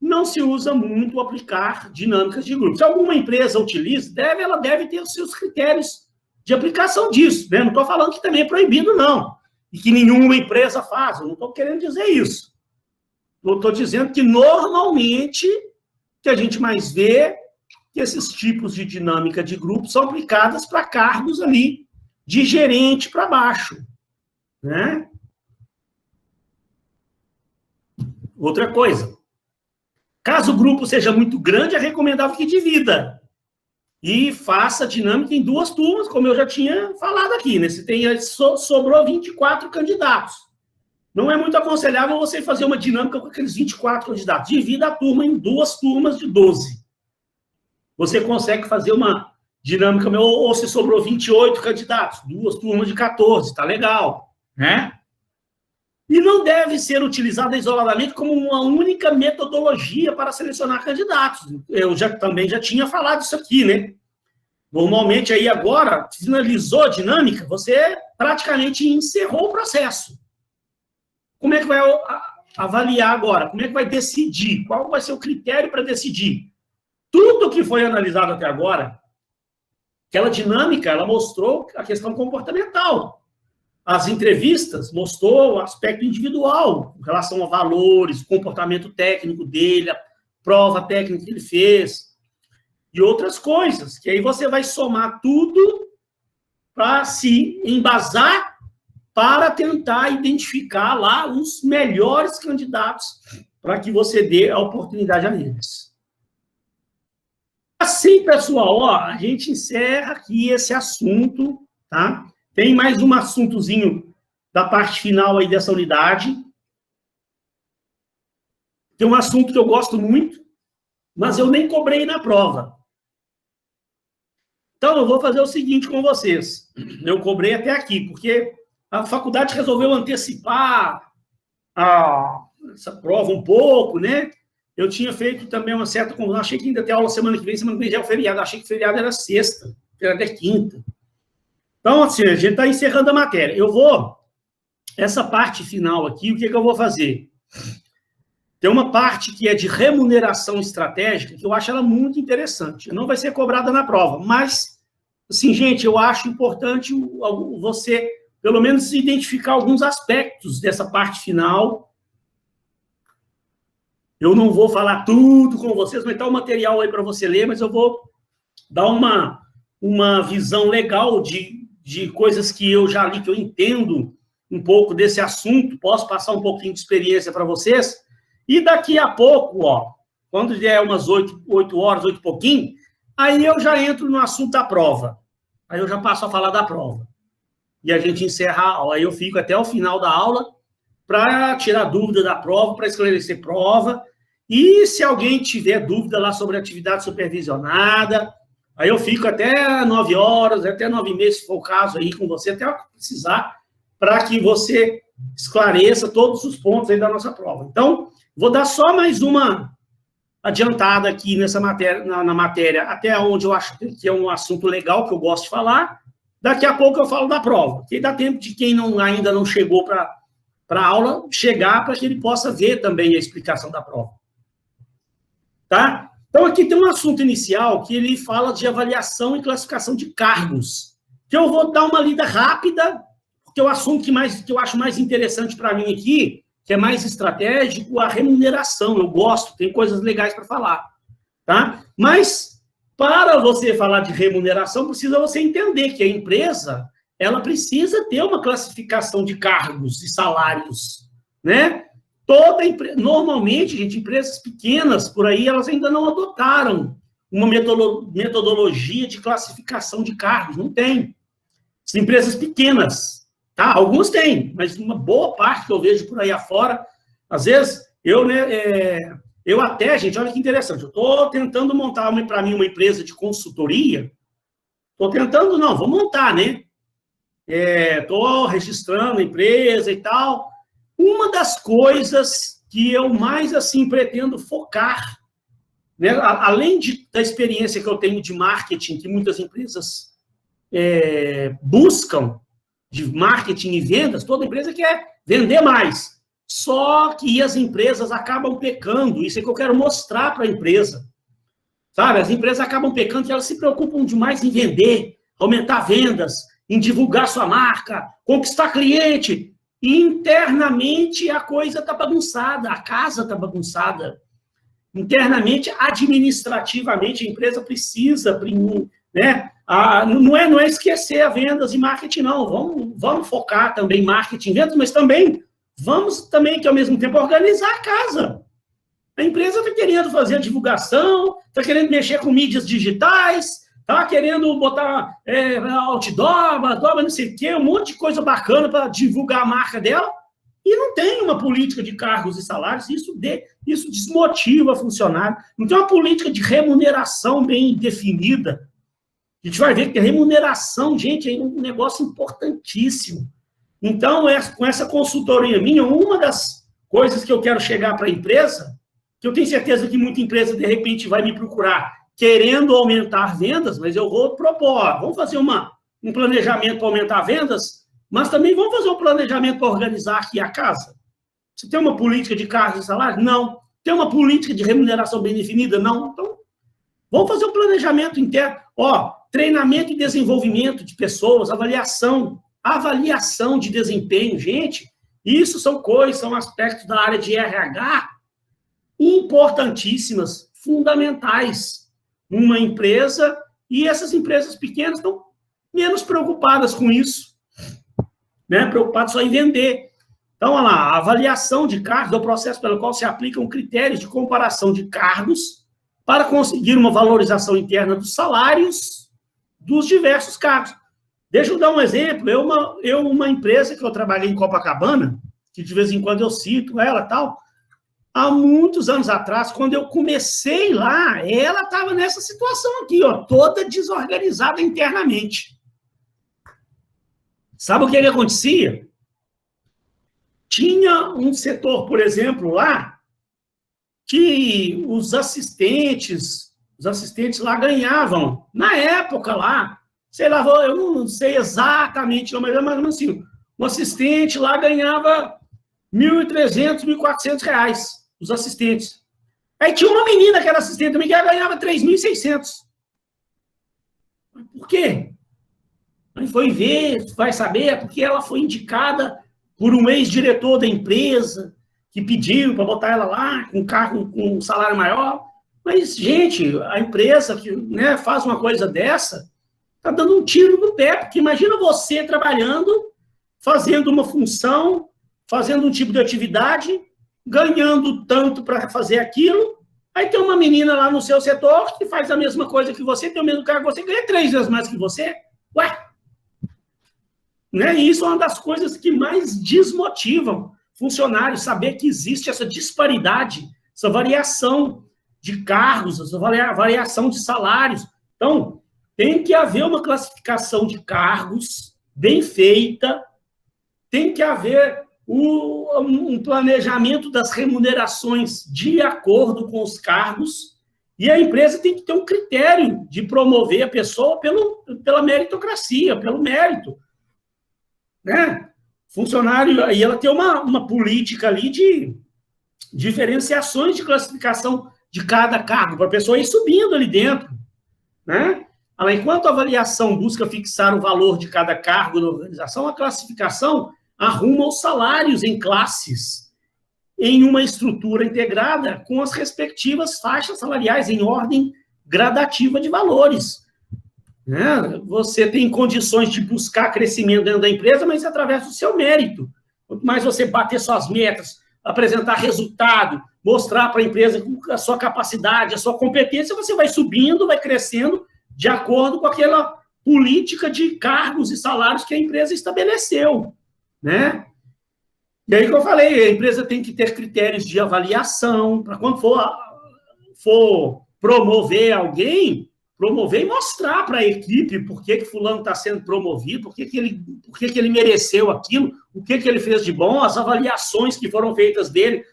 não se usa muito aplicar dinâmicas de grupo. Se alguma empresa utiliza, ela deve ter os seus critérios de aplicação disso, né? Não estou falando que também é proibido, não. e que nenhuma empresa faz. Eu não estou querendo dizer isso. Eu estou dizendo que, normalmente, o que a gente mais vê que esses tipos de dinâmica de grupo são aplicadas para cargos ali, de gerente para baixo, né? Outra coisa, caso o grupo seja muito grande, é recomendável que divida e faça dinâmica em 2 turmas, como eu já tinha falado aqui, né? Se tem, sobrou 24 candidatos. Não é muito aconselhável você fazer uma dinâmica com aqueles 24 candidatos. Divida a turma em 2 turmas de 12. Você consegue fazer uma dinâmica, ou se sobrou 28 candidatos, 2 turmas de 14, tá legal, né? E não deve ser utilizada isoladamente como uma única metodologia para selecionar candidatos. Eu também já tinha falado isso aqui, né? Normalmente, aí agora, finalizou a dinâmica, você praticamente encerrou o processo. Como é que vai avaliar agora? Como é que vai decidir? Qual vai ser o critério para decidir? Tudo que foi analisado até agora, aquela dinâmica, ela mostrou a questão comportamental. As entrevistas mostrou o aspecto individual, em relação a valores, comportamento técnico dele, a prova técnica que ele fez, e outras coisas, que aí você vai somar tudo para se embasar para tentar identificar lá os melhores candidatos para que você dê a oportunidade a eles. Assim, pessoal, ó, a gente encerra aqui esse assunto, tá? Tem mais um assuntozinho da parte final aí dessa unidade. Tem um assunto que eu gosto muito, mas eu nem cobrei na prova. Então, eu vou fazer o seguinte com vocês. Eu cobrei até aqui, porque a faculdade resolveu antecipar essa prova um pouco, né? Eu tinha feito também uma certa... Achei que ainda tem aula semana que vem já é o feriado. Achei que o feriado era sexta, feriado é quinta. Então, assim, a gente está encerrando a matéria. Essa parte final aqui, o que eu vou fazer? Tem uma parte que é de remuneração estratégica, que eu acho ela muito interessante. Não vai ser cobrada na prova, mas, assim, gente, eu acho importante você, pelo menos, identificar alguns aspectos dessa parte final. Eu não vou falar tudo com vocês, vai estar o material aí para você ler, mas eu vou dar uma visão legal de coisas que eu já li, que eu entendo um pouco desse assunto, posso passar um pouquinho de experiência para vocês, e daqui a pouco, ó, quando der umas 8 horas, 8 e pouquinho, aí eu já entro no assunto da prova. Aí eu já passo a falar da prova. E a gente encerra a aula. Aí eu fico até o final da aula para tirar dúvida da prova, para esclarecer prova. E se alguém tiver dúvida lá sobre atividade supervisionada, aí eu fico até 9 horas, até 9h30, se for o caso aí com você, até precisar, para que você esclareça todos os pontos aí da nossa prova. Então, vou dar só mais uma adiantada aqui nessa matéria, na matéria, até onde eu acho que é um assunto legal, que eu gosto de falar. Daqui a pouco eu falo da prova, que dá tempo de quem ainda não chegou para a aula chegar, para que ele possa ver também a explicação da prova. Tá? Então, aqui tem um assunto inicial que ele fala de avaliação e classificação de cargos, que eu vou dar uma lida rápida, porque é o assunto que eu acho mais interessante para mim aqui, que é mais estratégico, a remuneração. Eu gosto, tem coisas legais para falar. Tá? Mas, para você falar de remuneração, precisa você entender que a empresa, ela precisa ter uma classificação de cargos e salários, né? Normalmente, gente, empresas pequenas por aí, elas ainda não adotaram uma metodologia de classificação de cargos. Não tem. As empresas pequenas, tá? Algumas têm, mas uma boa parte que eu vejo por aí afora, às vezes, eu até, gente, olha que interessante, eu estou tentando montar para mim uma empresa de consultoria, vou montar, né? Estou registrando a empresa e tal. Uma das coisas que eu mais, assim, pretendo focar, né, além da experiência que eu tenho de marketing, que muitas empresas buscam, de marketing e vendas, toda empresa quer vender mais. Só que as empresas acabam pecando, isso é que eu quero mostrar para a empresa. Sabe, as empresas acabam pecando que elas se preocupam demais em vender, aumentar vendas, em divulgar sua marca, conquistar cliente. internamente a coisa está bagunçada, a casa está bagunçada. Internamente, administrativamente, a empresa precisa, né? Não é esquecer a vendas e marketing, não. Vamos focar também em marketing e vendas, mas também vamos também, que ao mesmo tempo, organizar a casa. A empresa está querendo fazer a divulgação, está querendo mexer com mídias digitais, está querendo botar outdoor, não sei o quê, um monte de coisa bacana para divulgar a marca dela, e não tem uma política de cargos e salários, isso desmotiva funcionário. Não tem uma política de remuneração bem definida. A gente vai ver que a remuneração, gente, é um negócio importantíssimo. Então, com essa consultoria minha, uma das coisas que eu quero chegar para a empresa, que eu tenho certeza que muita empresa, de repente, vai me procurar querendo aumentar vendas, mas eu vou propor, vamos fazer um planejamento para aumentar vendas, mas também vamos fazer um planejamento para organizar aqui a casa. Você tem uma política de cargos e salários? Não. Tem uma política de remuneração bem definida? Não. Então, vamos fazer um planejamento interno. Treinamento e desenvolvimento de pessoas, avaliação de desempenho. Gente, isso são coisas, são aspectos da área de RH importantíssimas, fundamentais numa empresa, e essas empresas pequenas estão menos preocupadas com isso, né? Preocupadas só em vender. Então, olha lá, a avaliação de cargos é o processo pelo qual se aplicam critérios de comparação de cargos para conseguir uma valorização interna dos salários dos diversos cargos. Deixa eu dar um exemplo. Uma empresa que eu trabalhei em Copacabana, que de vez em quando eu cito ela e tal, há muitos anos atrás, quando eu comecei lá, ela estava nessa situação aqui, toda desorganizada internamente. Sabe o que acontecia? Tinha um setor, por exemplo, lá, que os assistentes lá ganhavam, na época lá, sei lá, eu não sei exatamente, mas assim, um assistente lá ganhava R$ 1.300, R$ 1.400, os assistentes. Aí tinha uma menina que era assistente também, que ela ganhava R$ 3.600. Por quê? Aí foi ver, vai saber, porque ela foi indicada por um ex-diretor da empresa, que pediu para botar ela lá, com cargo, com um salário maior. Mas, gente, a empresa que, né, faz uma coisa dessa, está dando um tiro no pé, porque imagina você trabalhando, fazendo uma função, fazendo um tipo de atividade, ganhando tanto para fazer aquilo, aí tem uma menina lá no seu setor que faz a mesma coisa que você, tem o mesmo cargo que você, ganha 3 vezes mais que você. Ué! Né? E isso é uma das coisas que mais desmotivam funcionários, saber que existe essa disparidade, essa variação de cargos, essa variação de salários. Então, tem que haver uma classificação de cargos bem feita, tem que haver um planejamento das remunerações de acordo com os cargos, e a empresa tem que ter um critério de promover a pessoa pela meritocracia, pelo mérito. Né? Funcionário, e ela tem uma política ali de diferenciações de classificação de cada cargo, para a pessoa ir subindo ali dentro. Né? Enquanto a avaliação busca fixar o valor de cada cargo na organização, a classificação arruma os salários em classes, em uma estrutura integrada com as respectivas faixas salariais em ordem gradativa de valores. Né? Você tem condições de buscar crescimento dentro da empresa, mas através do seu mérito. Quanto mais você bater suas metas, apresentar resultado, mostrar para a empresa a sua capacidade, a sua competência, você vai subindo, vai crescendo de acordo com aquela política de cargos e salários que a empresa estabeleceu. Né? E aí que eu falei, a empresa tem que ter critérios de avaliação, para quando for promover alguém, promover e mostrar para a equipe por que fulano está sendo promovido, por que ele mereceu aquilo, o que ele fez de bom, as avaliações que foram feitas dele,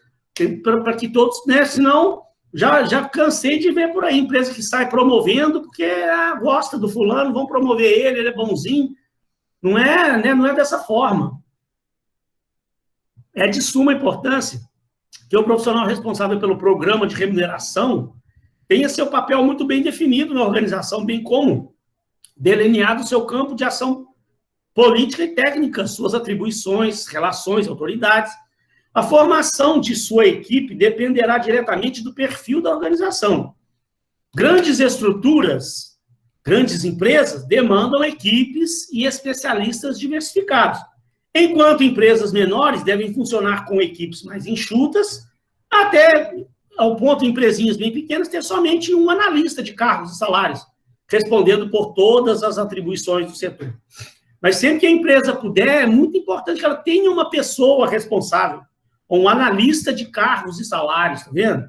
para que todos, né? Senão, já cansei de ver por aí empresa que sai promovendo porque gosta do fulano, vão promover ele é bonzinho. Não é, né? Não é dessa forma. É de suma importância que o profissional responsável pelo programa de remuneração tenha seu papel muito bem definido na organização, bem como delineado o seu campo de ação política e técnica, suas atribuições, relações, autoridades. A formação de sua equipe dependerá diretamente do perfil da organização. Grandes estruturas, grandes empresas demandam equipes e especialistas diversificados, enquanto empresas menores devem funcionar com equipes mais enxutas, até ao ponto de empresinhas bem pequenas ter somente um analista de cargos e salários, respondendo por todas as atribuições do setor. Mas sempre que a empresa puder, é muito importante que ela tenha uma pessoa responsável, um analista de cargos e salários, tá vendo?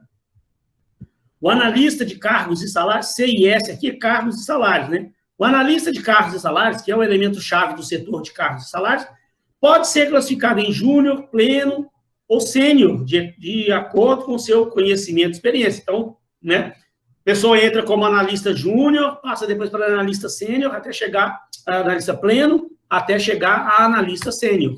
O analista de cargos e salários, CIS, aqui é cargos e salários, né? O analista de cargos e salários, que é o elemento-chave do setor de cargos e salários, pode ser classificado em júnior, pleno ou sênior, de acordo com o seu conhecimento e experiência. Então, né? A pessoa entra como analista júnior, passa depois para analista sênior, até chegar a analista pleno, até chegar a analista sênior.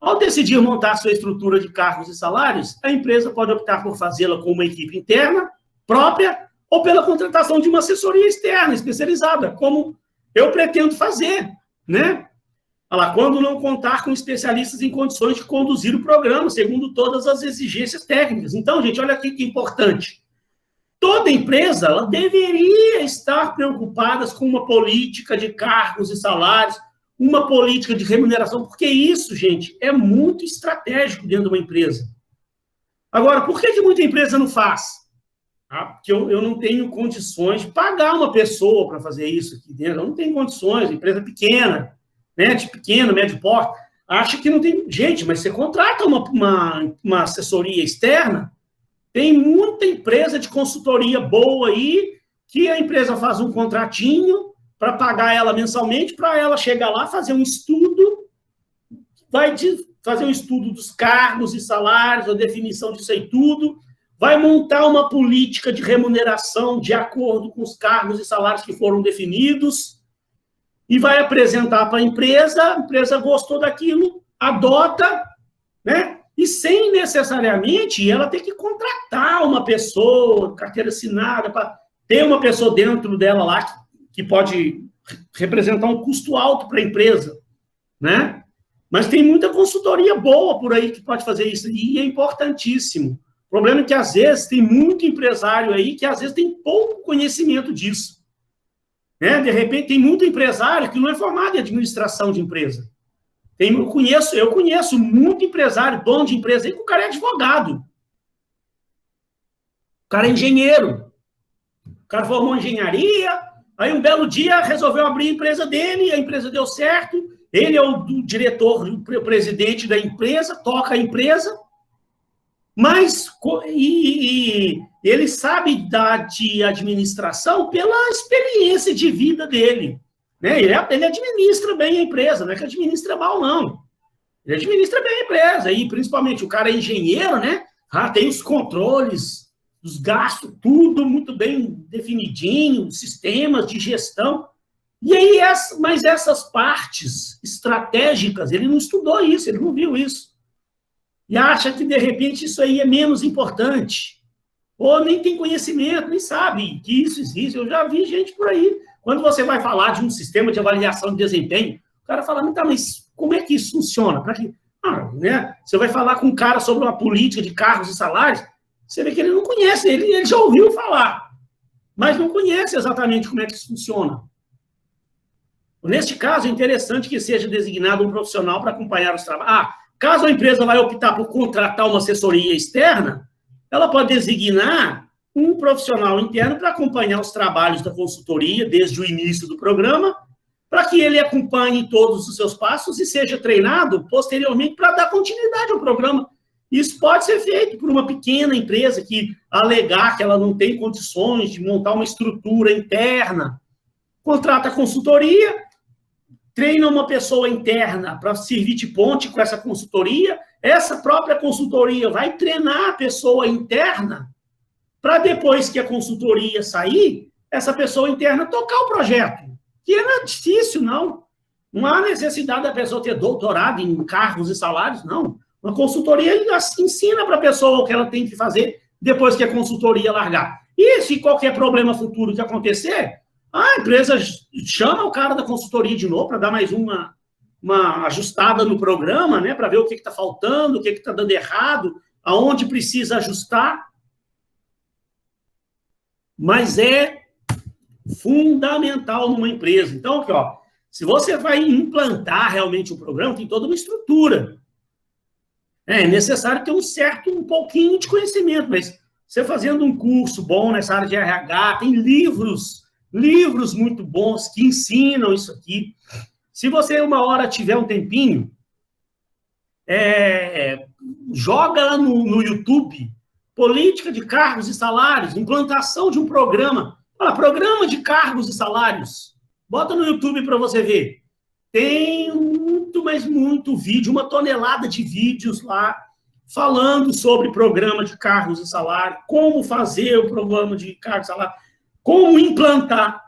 Ao decidir montar sua estrutura de cargos e salários, a empresa pode optar por fazê-la com uma equipe interna, própria, ou pela contratação de uma assessoria externa, especializada, como eu pretendo fazer, né? Olha lá, quando não contar com especialistas em condições de conduzir o programa, segundo todas as exigências técnicas. Então, gente, olha aqui que importante. Toda empresa ela deveria estar preocupada com uma política de cargos e salários, uma política de remuneração, porque isso, gente, é muito estratégico dentro de uma empresa. Agora, por que muita empresa não faz? Porque eu não tenho condições de pagar uma pessoa para fazer isso aqui dentro. Eu não tenho condições, empresa pequena, né, de pequeno, médio porte, acha que não tem... Gente, mas você contrata uma assessoria externa, tem muita empresa de consultoria boa aí, que a empresa faz um contratinho para pagar ela mensalmente, para ela chegar lá, fazer um estudo, vai fazer um estudo dos cargos e salários, a definição disso aí tudo, vai montar uma política de remuneração de acordo com os cargos e salários que foram definidos, e vai apresentar para a empresa gostou daquilo, adota, né? E sem necessariamente ela ter que contratar uma pessoa, carteira assinada, para ter uma pessoa dentro dela lá que pode representar um custo alto para a empresa, né? Mas tem muita consultoria boa por aí que pode fazer isso, e é importantíssimo. O problema é que, às vezes, tem muito empresário aí que, às vezes, tem pouco conhecimento disso. Né? De repente, tem muito empresário que não é formado em administração de empresa. Eu conheço muito empresário, dono de empresa, aí que o cara é advogado. O cara é engenheiro. O cara formou em engenharia, aí um belo dia resolveu abrir a empresa dele, a empresa deu certo, ele é o diretor, o presidente da empresa, toca a empresa, mas ele sabe de administração pela experiência de vida dele. Né? Ele administra bem a empresa, não é que administra mal, não. Ele administra bem a empresa, e principalmente o cara é engenheiro, né? Tem os controles, os gastos, tudo muito bem definidinho, sistemas de gestão. E aí, mas essas partes estratégicas, ele não estudou isso, ele não viu isso. E acha que, de repente, isso aí é menos importante. Ou nem tem conhecimento, nem sabe que isso existe. Eu já vi gente por aí. Quando você vai falar de um sistema de avaliação de desempenho, o cara fala, tá, mas como é que isso funciona? Né? Você vai falar com um cara sobre uma política de cargos e salários, você vê que ele não conhece, ele já ouviu falar, mas não conhece exatamente como é que isso funciona. Neste caso, é interessante que seja designado um profissional para acompanhar os trabalhos. Caso a empresa vai optar por contratar uma assessoria externa, ela pode designar um profissional interno para acompanhar os trabalhos da consultoria desde o início do programa, para que ele acompanhe todos os seus passos e seja treinado posteriormente para dar continuidade ao programa. Isso pode ser feito por uma pequena empresa que alegar que ela não tem condições de montar uma estrutura interna. Contrata a consultoria, treina uma pessoa interna para servir de ponte com essa consultoria, essa própria consultoria vai treinar a pessoa interna para depois que a consultoria sair, essa pessoa interna tocar o projeto. Que não é difícil, não. Não há necessidade da pessoa ter doutorado em cargos e salários, não. Uma consultoria ensina para a pessoa o que ela tem que fazer depois que a consultoria largar. E se qualquer problema futuro que acontecer, A empresa chama o cara da consultoria de novo para dar mais uma ajustada no programa, né, para ver o que está faltando, o que está dando errado, aonde precisa ajustar. Mas é fundamental numa empresa. Então, aqui, ó, se você vai implantar realmente um programa, tem toda uma estrutura. É necessário ter um pouquinho de conhecimento, mas você fazendo um curso bom nessa área de RH, tem livros muito bons que ensinam isso aqui. Se você uma hora tiver um tempinho, joga lá no YouTube, política de cargos e salários, implantação de um programa. Olha, programa de cargos e salários. Bota no YouTube para você ver. Tem muito, mas muito vídeo, 1 tonelada de vídeos lá, falando sobre programa de cargos e salário, como fazer o programa de cargos e salário, como implantar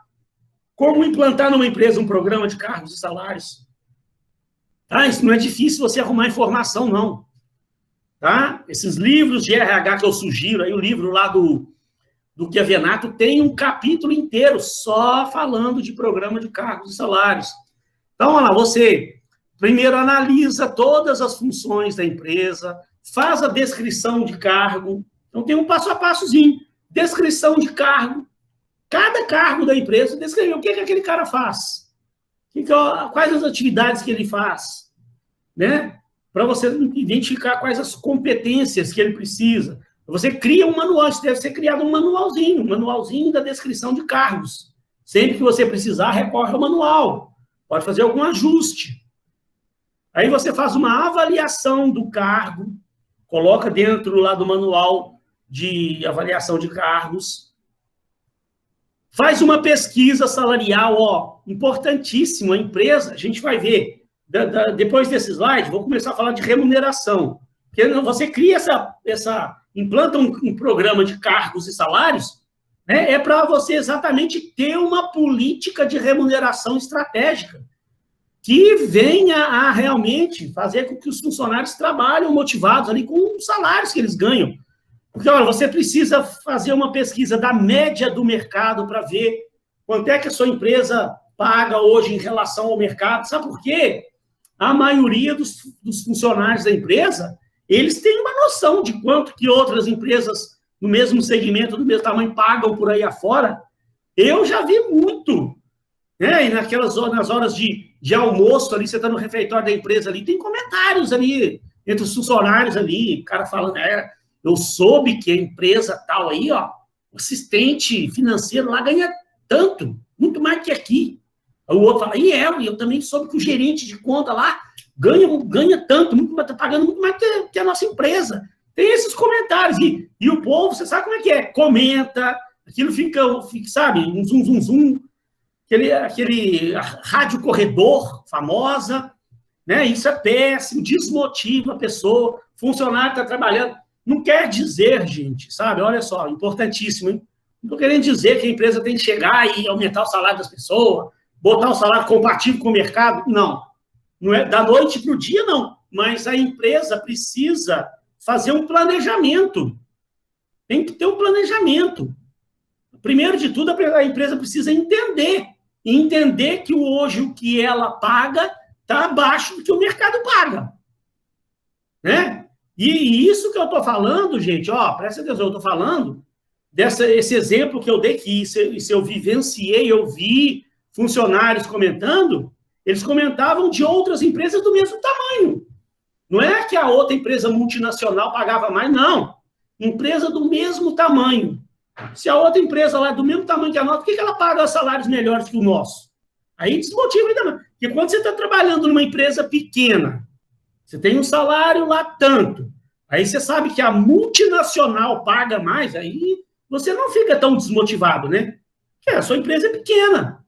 numa empresa um programa de cargos e salários. Tá? Isso não é difícil você arrumar informação, não. Tá? Esses livros de RH que eu sugiro, aí o livro lá do Chiavenato tem um capítulo inteiro só falando de programa de cargos e salários. Então, olha lá, você primeiro analisa todas as funções da empresa, faz a descrição de cargo. Então, tem um passo a passozinho. Descrição de cargo. Cada cargo da empresa, descrever o que aquele cara faz. Quais as atividades que ele faz. Né? Para você identificar quais as competências que ele precisa. Você cria um manual, isso deve ser criado um manualzinho da descrição de cargos. Sempre que você precisar, recorre ao manual. Pode fazer algum ajuste. Aí você faz uma avaliação do cargo, coloca dentro lá do manual de avaliação de cargos, faz uma pesquisa salarial, importantíssimo, a empresa, a gente vai ver, depois desse slide, vou começar a falar de remuneração, porque você cria implanta um programa de cargos e salários, né, é para você exatamente ter uma política de remuneração estratégica que venha a realmente fazer com que os funcionários trabalhem motivados ali com os salários que eles ganham. Porque, olha, você precisa fazer uma pesquisa da média do mercado para ver quanto é que a sua empresa paga hoje em relação ao mercado. Sabe por quê? A maioria dos funcionários da empresa, eles têm uma noção de quanto que outras empresas no mesmo segmento, do mesmo tamanho, pagam por aí afora. Eu já vi muito. Né? E nas horas de almoço ali, você está no refeitório da empresa ali, tem comentários ali entre os funcionários ali, o cara falando, eu soube que a empresa tal aí, ó, o assistente financeiro lá ganha tanto, muito mais que aqui. O outro fala, eu também soube que o gerente de conta lá ganha tanto, está pagando muito mais que a nossa empresa. Tem esses comentários. E o povo, você sabe como é que é? Comenta, aquilo fica sabe, um zum, zum, zum. Aquele rádio corredor famosa, né? Isso é péssimo, desmotiva a pessoa, o funcionário está trabalhando. Não quer dizer, gente, sabe? Olha só, importantíssimo, hein? Não estou querendo dizer que a empresa tem que chegar e aumentar o salário das pessoas, botar o salário compatível com o mercado. Não. Não é da noite para o dia, não. Mas a empresa precisa fazer um planejamento. Tem que ter um planejamento. Primeiro de tudo, a empresa precisa entender que hoje o que ela paga está abaixo do que o mercado paga. Né? E isso que eu estou falando, gente, presta atenção, eu estou falando esse exemplo que eu dei, que isso eu vivenciei, eu vi funcionários comentando, eles comentavam de outras empresas do mesmo tamanho. Não é que a outra empresa multinacional pagava mais, não. Empresa do mesmo tamanho. Se a outra empresa lá é do mesmo tamanho que a nossa, por que ela paga salários melhores que o nosso? Aí desmotiva ainda mais. Porque quando você está trabalhando numa empresa pequena, você tem um salário lá tanto, aí você sabe que a multinacional paga mais, aí você não fica tão desmotivado, né? Porque a sua empresa é pequena.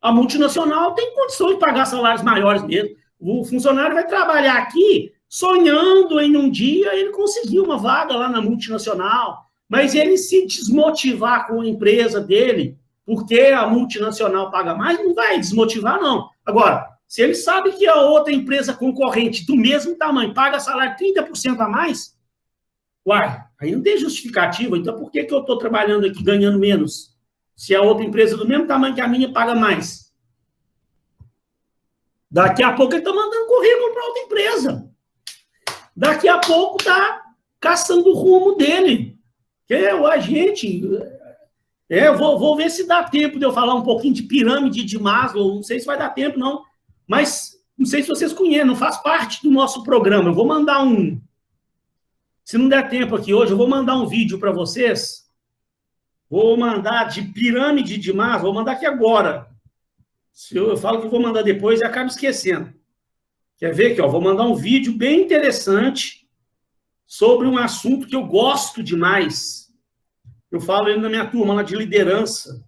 A multinacional tem condições de pagar salários maiores mesmo. O funcionário vai trabalhar aqui sonhando em um dia ele conseguir uma vaga lá na multinacional, mas ele se desmotivar com a empresa dele, porque a multinacional paga mais, não vai desmotivar, não. Agora, se ele sabe que a outra empresa concorrente do mesmo tamanho paga salário 30% a mais, aí não tem justificativa, então por que eu estou trabalhando aqui ganhando menos? Se a outra empresa do mesmo tamanho que a minha paga mais. Daqui a pouco ele está mandando currículo para outra empresa. Daqui a pouco está caçando o rumo dele. Que é o agente. Eu vou ver se dá tempo de eu falar um pouquinho de pirâmide de Maslow. Não sei se vai dar tempo, não. Mas não sei se vocês conhecem, não faz parte do nosso programa. Eu vou mandar um... Se não der tempo aqui hoje, eu vou mandar um vídeo para vocês. Vou mandar de pirâmide de Maslow. Vou mandar aqui agora. Se eu falo que vou mandar depois e acabo esquecendo. Quer ver aqui? Ó, vou mandar um vídeo bem interessante sobre um assunto que eu gosto demais. Eu falo ele na minha turma lá de liderança.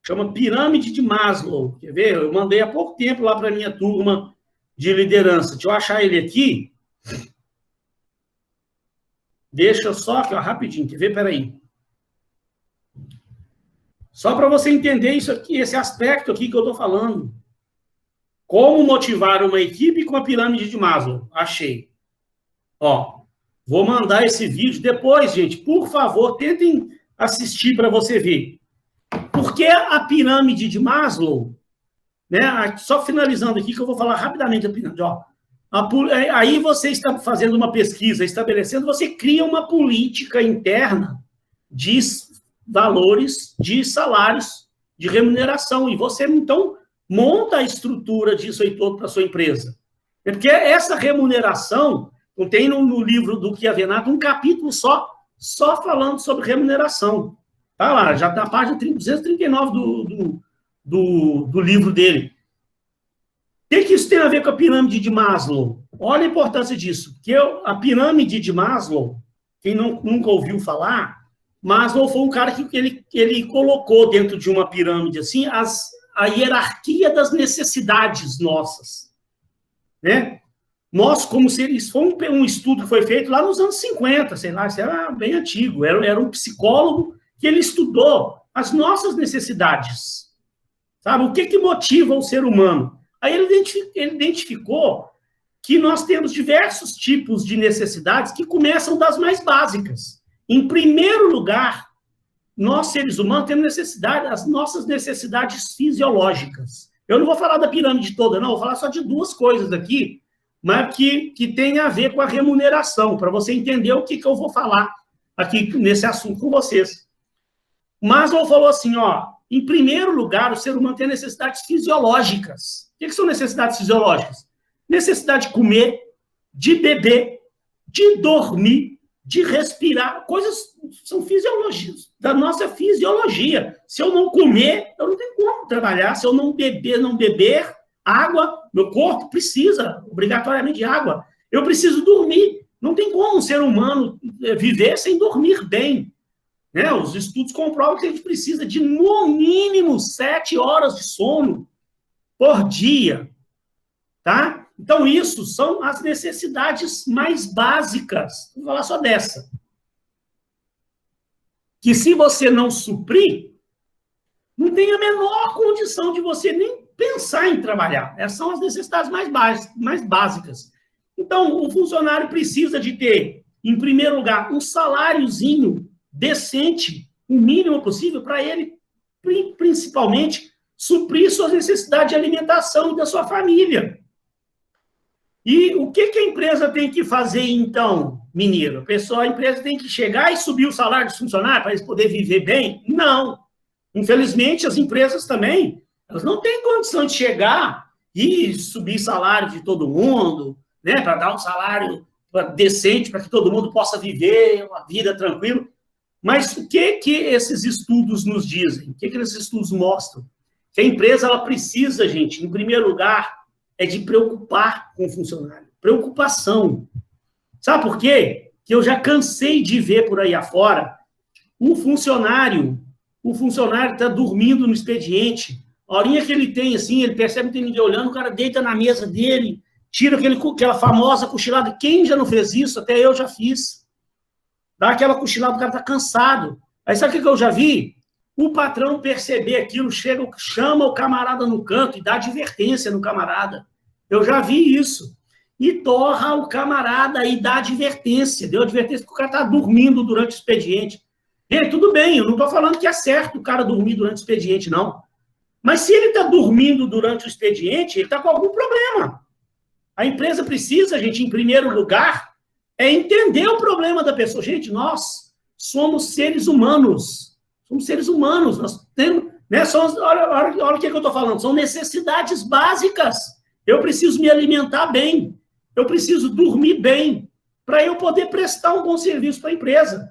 Chama Pirâmide de Maslow. Quer ver? Eu mandei há pouco tempo lá para a minha turma de liderança. Deixa eu achar ele aqui. Deixa só aqui, ó, rapidinho. Quer ver? Peraí. Só para você entender isso aqui, esse aspecto aqui que eu estou falando. Como motivar uma equipe com a pirâmide de Maslow. Achei. Ó, vou mandar esse vídeo depois, gente. Por favor, tentem assistir para você ver. Por que a pirâmide de Maslow? Né? Só finalizando aqui, que eu vou falar rapidamente da pirâmide. Ó, aí você está fazendo uma pesquisa, estabelecendo, você cria uma política interna de valores, de salários, de remuneração. E você, então, monta a estrutura disso aí todo para a sua empresa. É porque essa remuneração, tem no livro do Chiavenato um capítulo só falando sobre remuneração. Tá lá, já está na página 239 do livro dele. O que isso tem a ver com a pirâmide de Maslow? Olha a importância disso. Que a pirâmide de Maslow, quem nunca ouviu falar, Maslow foi um cara que ele colocou dentro de uma pirâmide assim a hierarquia das necessidades nossas. Né? Nós, como seres, foi um estudo que foi feito lá nos anos 50, sei lá, isso era bem antigo, era um psicólogo que ele estudou as nossas necessidades. Sabe? O que motiva o ser humano? Aí ele identificou que nós temos diversos tipos de necessidades que começam das mais básicas. Em primeiro lugar, nós, seres humanos, temos as nossas necessidades fisiológicas. Eu não vou falar da pirâmide toda, não, vou falar só de duas coisas aqui, mas que tem a ver com a remuneração, para você entender o que eu vou falar aqui nesse assunto com vocês. Maslow falou assim, ó, em primeiro lugar, o ser humano tem necessidades fisiológicas. O que são necessidades fisiológicas? Necessidade de comer, de beber, de dormir, de respirar, coisas são fisiologias, da nossa fisiologia. Se eu não comer, eu não tenho como trabalhar. Se eu não beber água, meu corpo precisa obrigatoriamente de água. Eu preciso dormir. Não tem como um ser humano viver sem dormir bem. Né? Os estudos comprovam que a gente precisa de, no mínimo, 7 horas de sono por dia. Tá? Então, isso são as necessidades mais básicas. Vou falar só dessa. Que se você não suprir, não tem a menor condição de você nem pensar em trabalhar. Essas são as necessidades mais básicas. Então, o funcionário precisa de ter, em primeiro lugar, um saláriozinho decente, o mínimo possível, para ele, principalmente, suprir suas necessidades de alimentação e da sua família. E o que a empresa tem que fazer, então, Mineiro? A empresa tem que chegar e subir o salário dos funcionários para eles poderem viver bem? Não. Infelizmente, as empresas também, elas não têm condição de chegar e subir salário de todo mundo, né, para dar um salário decente para que todo mundo possa viver uma vida tranquila. Mas o que esses estudos nos dizem? O que esses estudos mostram? Que a empresa ela precisa, gente, em primeiro lugar, é de preocupar com o funcionário. Preocupação. Sabe por quê? Que eu já cansei de ver por aí afora o funcionário está dormindo no expediente. A horinha que ele tem, assim, ele percebe que tem ninguém olhando, o cara deita na mesa dele, tira aquela famosa cochilada. Quem já não fez isso? Até eu já fiz. Dá aquela cochilada, o cara está cansado. Aí sabe o que eu já vi? O patrão perceber aquilo, chama o camarada no canto e dá advertência no camarada. Eu já vi isso. E torra o camarada e dá advertência. Deu advertência porque o cara está dormindo durante o expediente. Gente, tudo bem, eu não estou falando que é certo o cara dormir durante o expediente, não. Mas se ele está dormindo durante o expediente, ele está com algum problema. A empresa precisa, gente, em primeiro lugar, entender o problema da pessoa. Gente, nós somos seres humanos. Somos seres humanos. Nós temos, né, olha o que eu estou falando. São necessidades básicas. Eu preciso me alimentar bem. Eu preciso dormir bem para eu poder prestar um bom serviço para a empresa.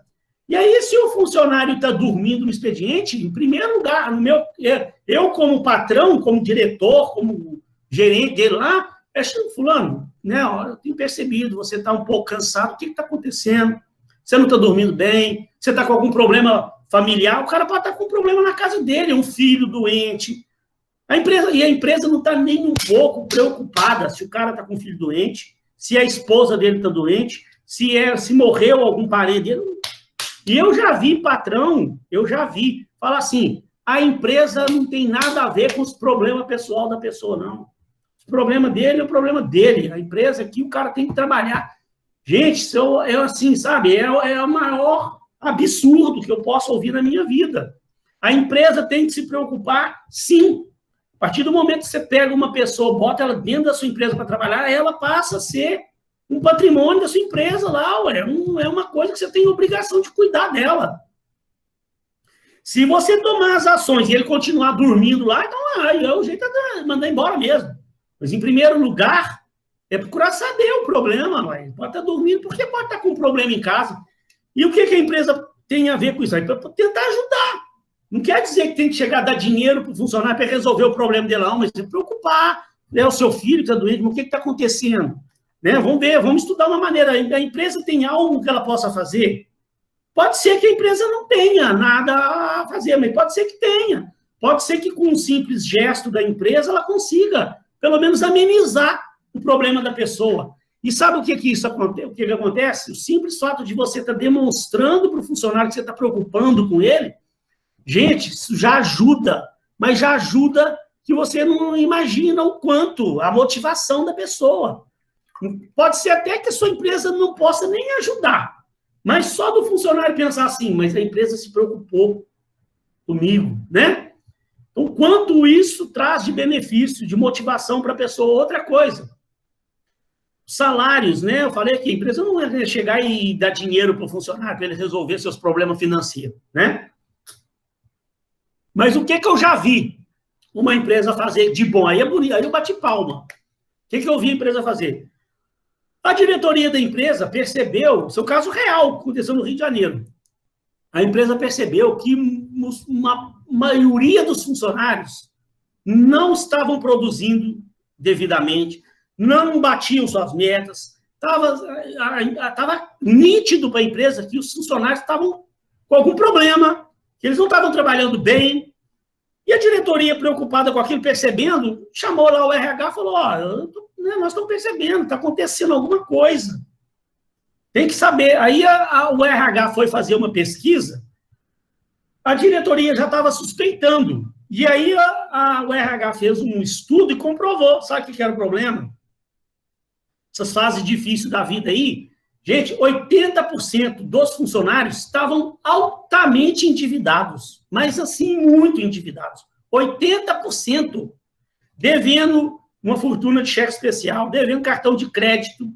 E aí, se o funcionário está dormindo no expediente, em primeiro lugar, eu como patrão, como diretor, como gerente dele lá, fulano, né, eu tenho percebido, você está um pouco cansado, o que está acontecendo? Você não está dormindo bem? Você está com algum problema familiar? O cara pode estar com um problema na casa dele, um filho doente. A empresa não está nem um pouco preocupada se o cara está com um filho doente, se a esposa dele está doente, se morreu algum parente dele. E eu já vi, patrão, falar assim, a empresa não tem nada a ver com os problemas pessoal da pessoa, não. O problema dele é o problema dele. A empresa aqui, o cara tem que trabalhar. Gente, isso é assim, sabe? É o maior absurdo que eu posso ouvir na minha vida. A empresa tem que se preocupar, sim. A partir do momento que você pega uma pessoa, bota ela dentro da sua empresa para trabalhar, ela passa a ser um patrimônio da sua empresa lá, ué. É uma coisa que você tem obrigação de cuidar dela. Se você tomar as ações e ele continuar dormindo lá, então aí o jeito é de mandar embora mesmo. Mas, em primeiro lugar, é procurar saber o problema, ué. Pode estar dormindo, porque pode estar com um problema em casa. E o que a empresa tem a ver com isso aí? Para tentar ajudar. Não quer dizer que tem que chegar a dar dinheiro para o funcionário para resolver o problema dele, não, mas se preocupar, né, o seu filho que está doente, mas o que está acontecendo? Né? Vamos ver, vamos estudar uma maneira. A empresa tem algo que ela possa fazer? Pode ser que a empresa não tenha nada a fazer, mas pode ser que tenha. Pode ser que com um simples gesto da empresa ela consiga, pelo menos, amenizar o problema da pessoa. E sabe o que acontece? O simples fato de você estar demonstrando para o funcionário que você está preocupando com ele, gente, isso já ajuda, mas já ajuda que você não imagina o quanto, a motivação da pessoa. Pode ser até que a sua empresa não possa nem ajudar, mas só do funcionário pensar assim, mas a empresa se preocupou comigo, né? Então, quanto isso traz de benefício, de motivação para a pessoa. Outra coisa, salários, né? Eu falei que a empresa não é chegar e dar dinheiro para o funcionário para ele resolver seus problemas financeiros, né? Mas o que eu já vi uma empresa fazer de bom? Aí é bonito, aí eu bati palma. O que eu vi a empresa fazer? A diretoria da empresa percebeu, seu caso real, que aconteceu no Rio de Janeiro. A empresa percebeu que uma maioria dos funcionários não estavam produzindo devidamente, não batiam suas metas, estava nítido para a empresa que os funcionários estavam com algum problema, que eles não estavam trabalhando bem, e a diretoria, preocupada com aquilo, percebendo, chamou lá o RH e falou, nós estamos percebendo, está acontecendo alguma coisa. Tem que saber. Aí o RH foi fazer uma pesquisa, a diretoria já estava suspeitando, e aí o RH fez um estudo e comprovou. Sabe o que era o problema? Essas fases difíceis da vida aí, gente, 80% dos funcionários estavam altamente endividados, mas assim, muito endividados. 80% devendo uma fortuna de cheque especial, devendo cartão de crédito.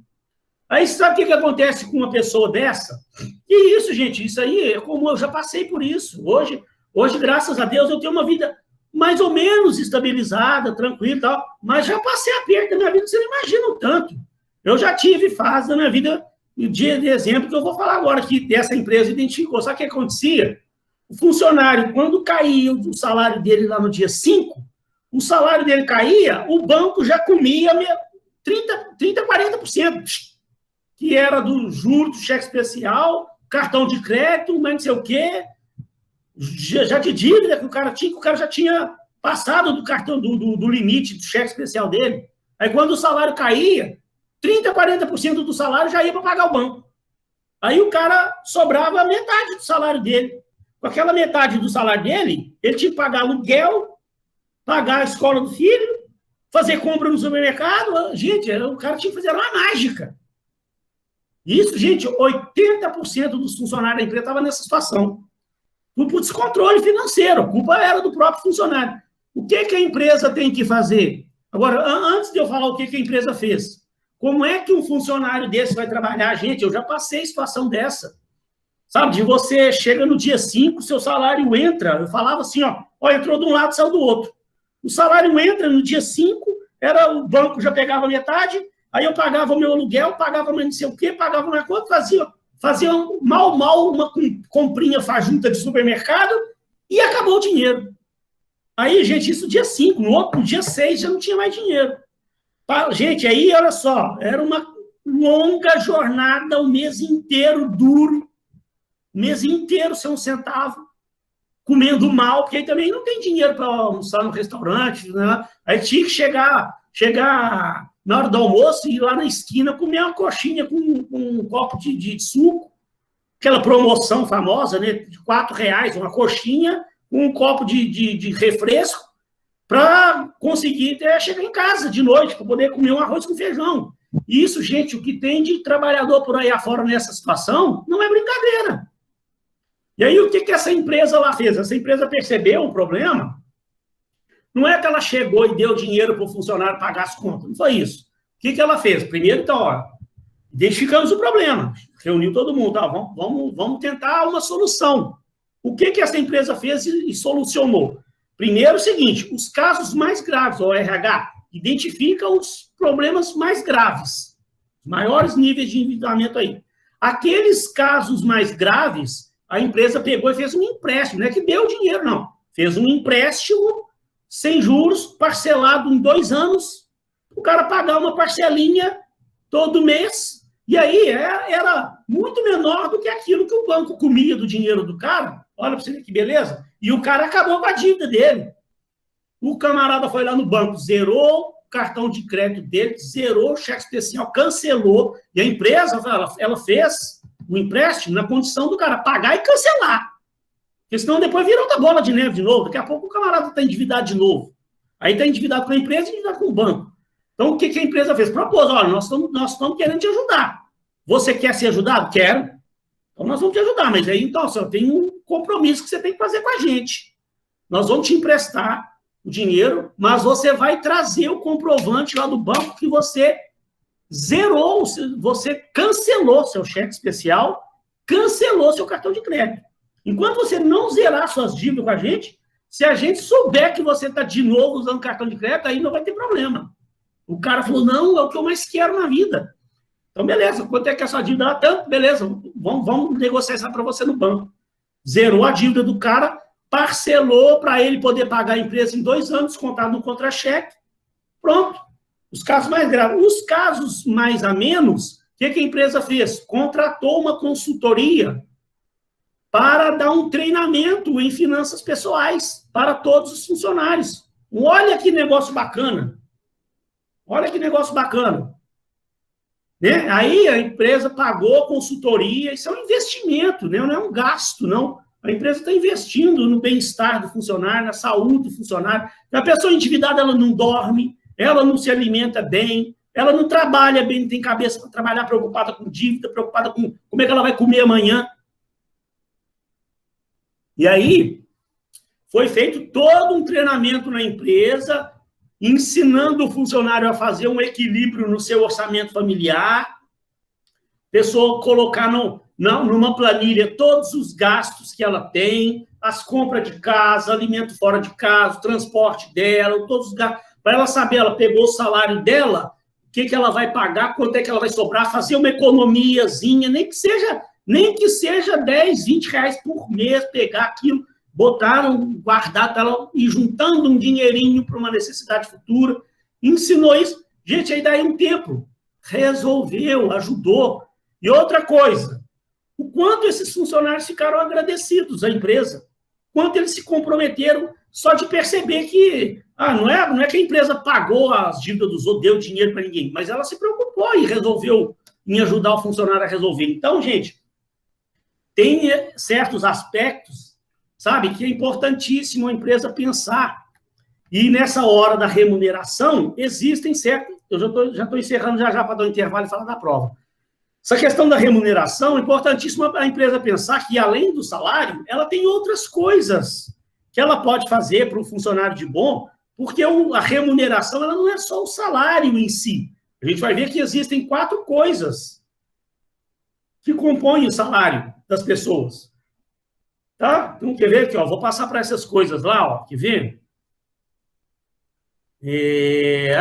Aí sabe o que acontece com uma pessoa dessa? E isso, gente, isso aí é como eu já passei por isso. Hoje, graças a Deus, eu tenho uma vida mais ou menos estabilizada, tranquila e tal, mas já passei aperto na minha vida, você não imagina o tanto. Eu já tive fase da minha vida, de exemplo, que eu vou falar agora, que dessa empresa identificou. Sabe o que acontecia? O funcionário, quando caía o salário dele lá no dia 5, o salário dele caía, o banco já comia 40%, que era do juro, do cheque especial, cartão de crédito, mas não sei o quê, já de dívida que o cara já tinha passado do cartão, do limite do cheque especial dele. Aí, quando o salário caía, 30%, 40% do salário já ia para pagar o banco. Aí o cara sobrava a metade do salário dele. Com aquela metade do salário dele, ele tinha que pagar aluguel, pagar a escola do filho, fazer compra no supermercado. Gente, o cara tinha que fazer uma mágica. Isso, gente, 80% dos funcionários da empresa estavam nessa situação. por descontrole financeiro, a culpa era do próprio funcionário. O que a empresa tem que fazer? Agora, antes de eu falar o que a empresa fez, como é que um funcionário desse vai trabalhar? Gente, eu já passei situação dessa. Sabe, de você chega no dia 5, seu salário entra, eu falava assim, ó, entrou de um lado, saiu do outro. O salário entra no dia 5, o banco já pegava metade, aí eu pagava o meu aluguel, pagava mais não sei o quê, pagava mais quanto, fazia mal uma comprinha fajuta de supermercado e acabou o dinheiro. Aí, gente, isso dia 5, no dia 6 já não tinha mais dinheiro. Gente, aí, olha só, era uma longa jornada, o mês inteiro duro, o mês inteiro sem um centavo, comendo mal, porque aí também não tem dinheiro para almoçar no restaurante, né? Aí tinha que chegar na hora do almoço e ir lá na esquina comer uma coxinha com um copo de suco, aquela promoção famosa, né, de R$4, uma coxinha com um copo de refresco, para conseguir chegar em casa de noite, para poder comer um arroz com feijão. Isso, gente, o que tem de trabalhador por aí afora nessa situação não é brincadeira. E aí, o que essa empresa lá fez? Essa empresa percebeu o problema. Não é que ela chegou e deu dinheiro para o funcionário pagar as contas. Não foi isso. O que ela fez? Primeiro, então, identificamos o problema. Reuniu todo mundo. Vamos tentar uma solução. O que essa empresa fez e solucionou? Primeiro, o seguinte, os casos mais graves, o RH, identifica os problemas mais graves, maiores níveis de endividamento aí. Aqueles casos mais graves, a empresa pegou e fez um empréstimo, não é que deu dinheiro, não. Fez um empréstimo sem juros, parcelado em 2 anos, o cara pagar uma parcelinha todo mês, e aí era muito menor do que aquilo que o banco comia do dinheiro do cara. Olha para você ver que beleza. E o cara acabou com a dívida dele. O camarada foi lá no banco, zerou o cartão de crédito dele, zerou o cheque especial, cancelou. E a empresa, ela fez o empréstimo na condição do cara pagar e cancelar. Porque senão depois vira outra bola de neve de novo. Daqui a pouco o camarada está endividado de novo. Aí está endividado com a empresa e endividado com o banco. Então, o que a empresa fez? Propôs, olha, nós estamos querendo te ajudar. Você quer ser ajudado? Quero. Então, nós vamos te ajudar. Mas aí, então, você tem um compromisso que você tem que fazer com a gente. Nós vamos te emprestar o dinheiro, mas você vai trazer o comprovante lá do banco que você zerou, você cancelou seu cheque especial, cancelou seu cartão de crédito. Enquanto você não zerar suas dívidas com a gente, se a gente souber que você está de novo usando cartão de crédito, aí não vai ter problema. O cara falou, não, é o que eu mais quero na vida. Então, beleza, quanto é que a sua dívida dá? Tanto, beleza, vamos negociar isso para você no banco. Zerou a dívida do cara, parcelou para ele poder pagar a empresa em 2 anos, contado no contra-cheque. Pronto. Os casos mais graves. Os casos mais a menos, o que a empresa fez? Contratou uma consultoria para dar um treinamento em finanças pessoais para todos os funcionários. Olha que negócio bacana. Olha que negócio bacana. Né? Aí a empresa pagou consultoria, isso é um investimento, né? Não é um gasto, não. A empresa está investindo no bem-estar do funcionário, na saúde do funcionário. A pessoa endividada, ela não dorme, ela não se alimenta bem, ela não trabalha bem, não tem cabeça para trabalhar, preocupada com dívida, preocupada com como é que ela vai comer amanhã. E aí, foi feito todo um treinamento na empresa, ensinando o funcionário a fazer um equilíbrio no seu orçamento familiar, pessoa colocar numa planilha todos os gastos que ela tem, as compras de casa, alimento fora de casa, o transporte dela, todos os gastos, para ela saber, ela pegou o salário dela, o que ela vai pagar, quanto é que ela vai sobrar, fazer uma economiazinha, nem que seja 10, 20 reais por mês, pegar aquilo, botaram, guardar, e juntando um dinheirinho para uma necessidade futura, ensinou isso. Gente, aí daí um tempo, resolveu, ajudou. E outra coisa, o quanto esses funcionários ficaram agradecidos à empresa, quanto eles se comprometeram só de perceber que, não é que a empresa pagou as dívidas dos outros, deu dinheiro para ninguém, mas ela se preocupou e resolveu em ajudar o funcionário a resolver. Então, gente, tem certos aspectos, sabe, que é importantíssimo a empresa pensar. E nessa hora da remuneração, existem certos... Eu já estou encerrando já para dar um intervalo e falar da prova. Essa questão da remuneração, é importantíssimo a empresa pensar que, além do salário, ela tem outras coisas que ela pode fazer para o funcionário de bom, porque a remuneração ela não é só o salário em si. A gente vai ver que existem 4 coisas que compõem o salário das pessoas. Tá? Então, quer ver aqui, ó, vou passar para essas coisas lá, ó, quer ver?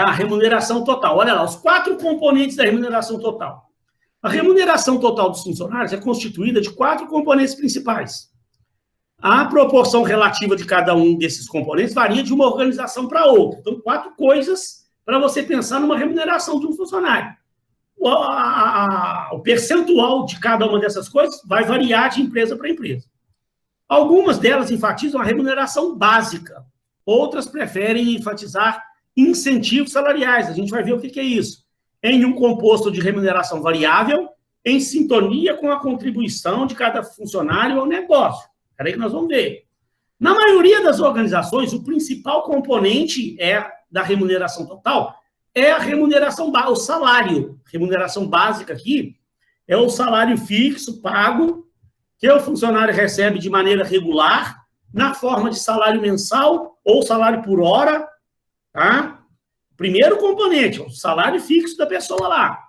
A remuneração total. Olha lá, os 4 componentes da remuneração total. A remuneração total dos funcionários é constituída de 4 componentes principais. A proporção relativa de cada um desses componentes varia de uma organização para outra. Então, 4 coisas para você pensar numa remuneração de um funcionário. O percentual de cada uma dessas coisas vai variar de empresa para empresa. Algumas delas enfatizam a remuneração básica, outras preferem enfatizar incentivos salariais. A gente vai ver o que é isso. Em um composto de remuneração variável, em sintonia com a contribuição de cada funcionário ao negócio. Espera aí que nós vamos ver. Na maioria das organizações, o principal componente da remuneração total é a remuneração, o salário. Remuneração básica aqui é o salário fixo pago que o funcionário recebe de maneira regular, na forma de salário mensal ou salário por hora, tá? Primeiro componente, o salário fixo da pessoa lá.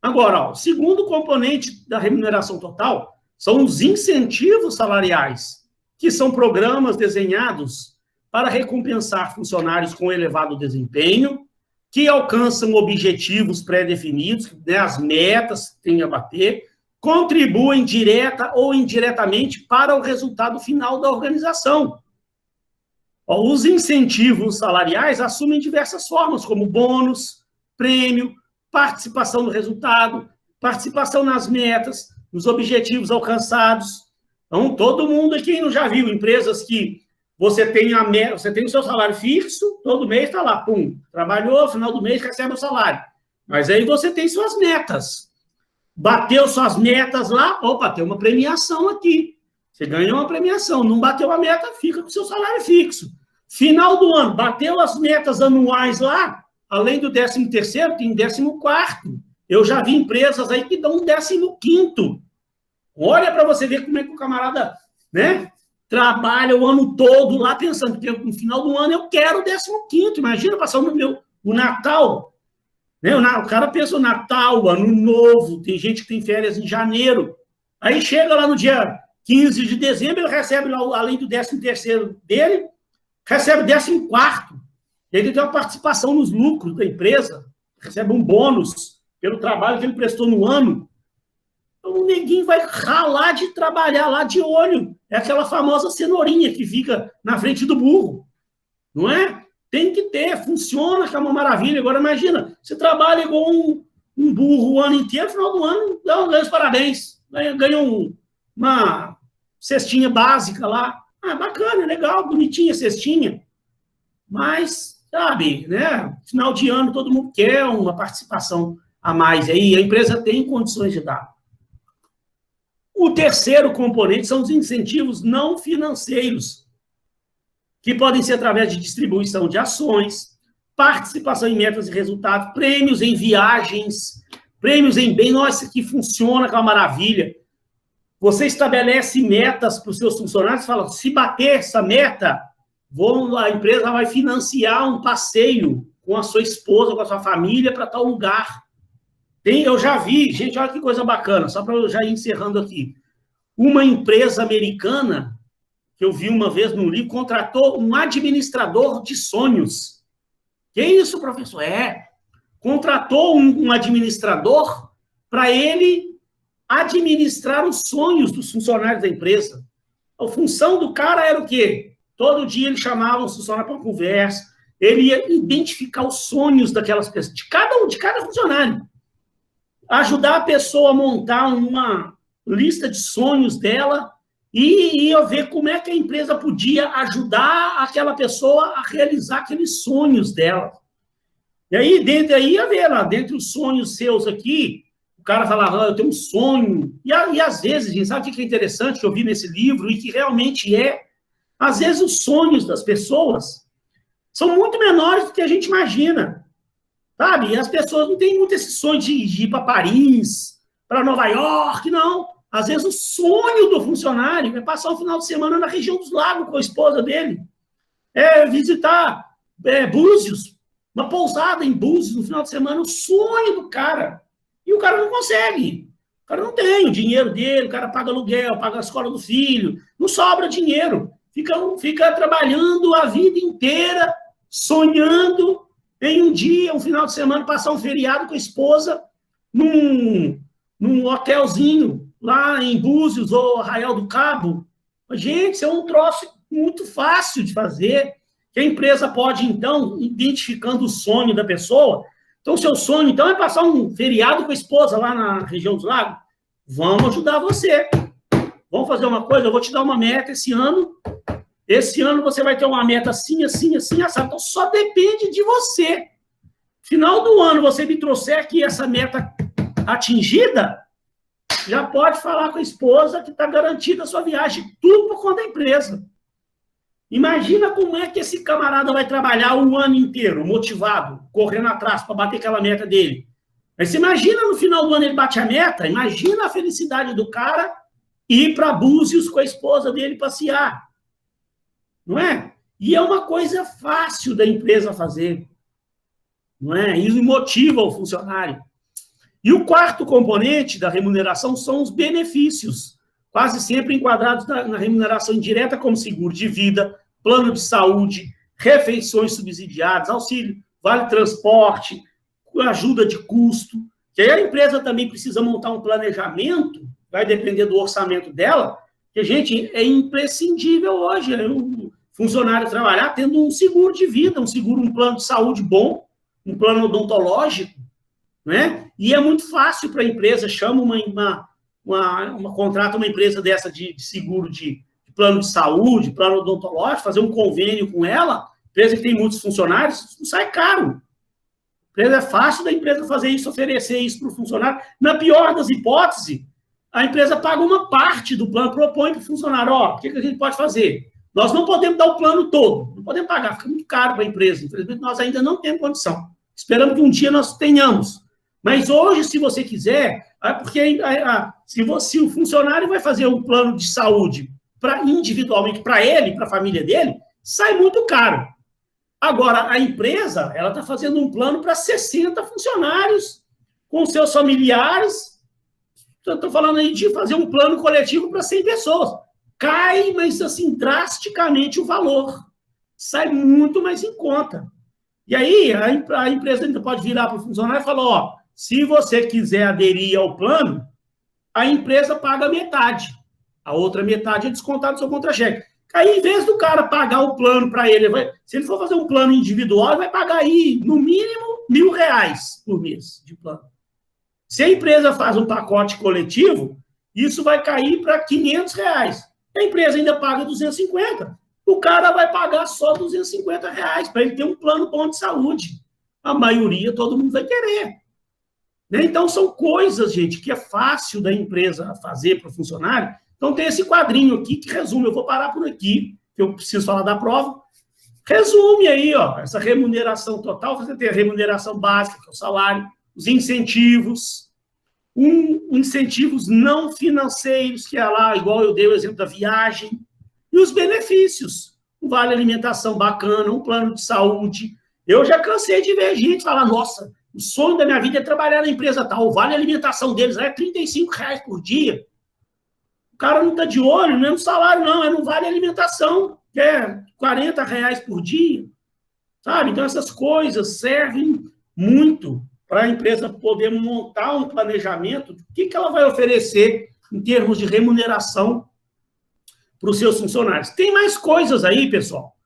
Agora, ó, o segundo componente da remuneração total são os incentivos salariais, que são programas desenhados para recompensar funcionários com elevado desempenho, que alcançam objetivos pré-definidos, né, as metas que tem a bater, contribuem direta ou indiretamente para o resultado final da organização. Os incentivos salariais assumem diversas formas, como bônus, prêmio, participação no resultado, participação nas metas, nos objetivos alcançados. Então, todo mundo aqui não já viu empresas que você tem o seu salário fixo, todo mês está lá, pum, trabalhou, final do mês recebe o salário. Mas aí você tem suas metas. Bateu suas metas lá, opa, tem uma premiação aqui. Você ganhou uma premiação, não bateu a meta, fica com seu salário fixo. Final do ano, bateu as metas anuais lá, além do 13º, tem 14º. Eu já vi empresas aí que dão um 15º. Olha para você ver como é que o camarada, né, trabalha o ano todo lá pensando que no final do ano eu quero o 15º. Imagina passar o Natal, né? O cara pensa o Natal, Ano Novo, tem gente que tem férias em janeiro. Aí chega lá no dia 15 de dezembro, ele recebe lá, além do 13º dele, recebe 14º. Ele tem uma participação nos lucros da empresa, recebe um bônus pelo trabalho que ele prestou no ano. Então, ninguém vai ralar de trabalhar lá de olho. É aquela famosa cenourinha que fica na frente do burro. Não é? Tem que ter, funciona, que é uma maravilha. Agora, imagina, você trabalha igual um burro o ano inteiro, no final do ano, ganha os parabéns. Ganha uma cestinha básica lá. Ah, bacana, legal, bonitinha a cestinha. Mas, sabe, né? Final de ano, todo mundo quer uma participação a mais. Aí a empresa tem condições de dar. O terceiro componente são os incentivos não financeiros, que podem ser através de distribuição de ações, participação em metas e resultados, prêmios em viagens, prêmios em bem. Nossa, que funciona, que é uma maravilha. Você estabelece metas para os seus funcionários, fala, se bater essa meta, a empresa vai financiar um passeio com a sua esposa, com a sua família, para tal lugar. Eu já vi, gente, olha que coisa bacana, só para eu já ir encerrando aqui. Uma empresa americana, que eu vi uma vez no livro, contratou um administrador de sonhos. Que isso, professor? Contratou um administrador para ele administrar os sonhos dos funcionários da empresa. A função do cara era o quê? Todo dia ele chamava os funcionários para uma conversa, ele ia identificar os sonhos daquelas pessoas, de cada funcionário. Ajudar a pessoa a montar uma lista de sonhos dela e ia ver como é que a empresa podia ajudar aquela pessoa a realizar aqueles sonhos dela. E aí, ia ver lá, dentre os sonhos seus aqui, o cara falava, eu tenho um sonho. E às vezes, gente, sabe o que é interessante que eu vi nesse livro e que realmente às vezes os sonhos das pessoas são muito menores do que a gente imagina. Sabe? E as pessoas não têm muito esse sonho de ir para Paris, para Nova York, não. Às vezes o sonho do funcionário é passar um final de semana na região dos lagos com a esposa dele. É visitar Búzios, uma pousada em Búzios no final de semana, o sonho do cara. E o cara não consegue. O cara não tem o dinheiro dele, o cara paga aluguel, paga a escola do filho, não sobra dinheiro. Fica trabalhando a vida inteira, sonhando em um dia, um final de semana, passar um feriado com a esposa num hotelzinho lá em Búzios ou Arraial do Cabo. Gente, isso é um troço muito fácil de fazer, que a empresa pode, então, identificando o sonho da pessoa. Então, o seu sonho, então, é passar um feriado com a esposa lá na região dos lagos. Vamos ajudar você. Vamos fazer uma coisa, eu vou te dar uma meta esse ano. Esse ano você vai ter uma meta assim, assim, assim, assado. Então, só depende de você. Final do ano, você me trouxer aqui essa meta atingida, já pode falar com a esposa que está garantida a sua viagem. Tudo por conta da empresa. Imagina como é que esse camarada vai trabalhar o ano inteiro, motivado, correndo atrás para bater aquela meta dele. Mas você imagina no final do ano ele bate a meta, imagina a felicidade do cara ir para Búzios com a esposa dele passear. Não é? E é uma coisa fácil da empresa fazer. Não é? E motiva o funcionário. E o quarto componente da remuneração são os benefícios, quase sempre enquadrados na remuneração indireta, como seguro de vida, plano de saúde, refeições subsidiadas, auxílio, vale transporte, ajuda de custo. Que aí a empresa também precisa montar um planejamento, vai depender do orçamento dela, que, gente, é imprescindível hoje o funcionário trabalhar tendo um seguro de vida, um plano de saúde bom, um plano odontológico, né? E é muito fácil para a empresa, contrata uma empresa dessa de seguro de plano de saúde, plano odontológico, fazer um convênio com ela, empresa que tem muitos funcionários, não sai caro. É fácil da empresa fazer isso, oferecer isso para o funcionário. Na pior das hipóteses, a empresa paga uma parte do plano, propõe para o funcionário, o que a gente pode fazer? Nós não podemos dar o plano todo, não podemos pagar, fica muito caro para a empresa. Infelizmente, nós ainda não temos condição. Esperamos que um dia nós tenhamos. Mas hoje, se você quiser, porque se o funcionário vai fazer um plano de saúde individualmente para ele, para a família dele, sai muito caro. Agora, a empresa, ela está fazendo um plano para 60 funcionários, com seus familiares. Estou falando aí de fazer um plano coletivo para 100 pessoas. Cai, mas assim, drasticamente o valor. Sai muito mais em conta. E aí, a empresa ainda pode virar para o funcionário e falar, se você quiser aderir ao plano, a empresa paga metade. A outra metade é descontada do seu contra-cheque. Aí, em vez do cara pagar o plano para ele, se ele for fazer um plano individual, ele vai pagar aí, no mínimo, R$1.000 por mês de plano. Se a empresa faz um pacote coletivo, isso vai cair para R$500. A empresa ainda paga 250. O cara vai pagar só R$250 para ele ter um plano bom de saúde. A maioria, todo mundo vai querer. Então, são coisas, gente, que é fácil da empresa fazer para o funcionário. Então, tem esse quadrinho aqui que resume. Eu vou parar por aqui, que eu preciso falar da prova. Resume aí, essa remuneração total. Você tem a remuneração básica, que é o salário, os incentivos, incentivos não financeiros, que é lá, igual eu dei o exemplo da viagem, e os benefícios. Um vale alimentação bacana, um plano de saúde. Eu já cansei de ver gente falar, nossa, o sonho da minha vida é trabalhar na empresa tal, o vale alimentação deles é R$35 por dia. O cara não está de olho, não é no salário, não, é no vale alimentação, que é R$40 por dia. Sabe? Então, essas coisas servem muito para a empresa poder montar um planejamento do que ela vai oferecer em termos de remuneração para os seus funcionários. Tem mais coisas aí, pessoal.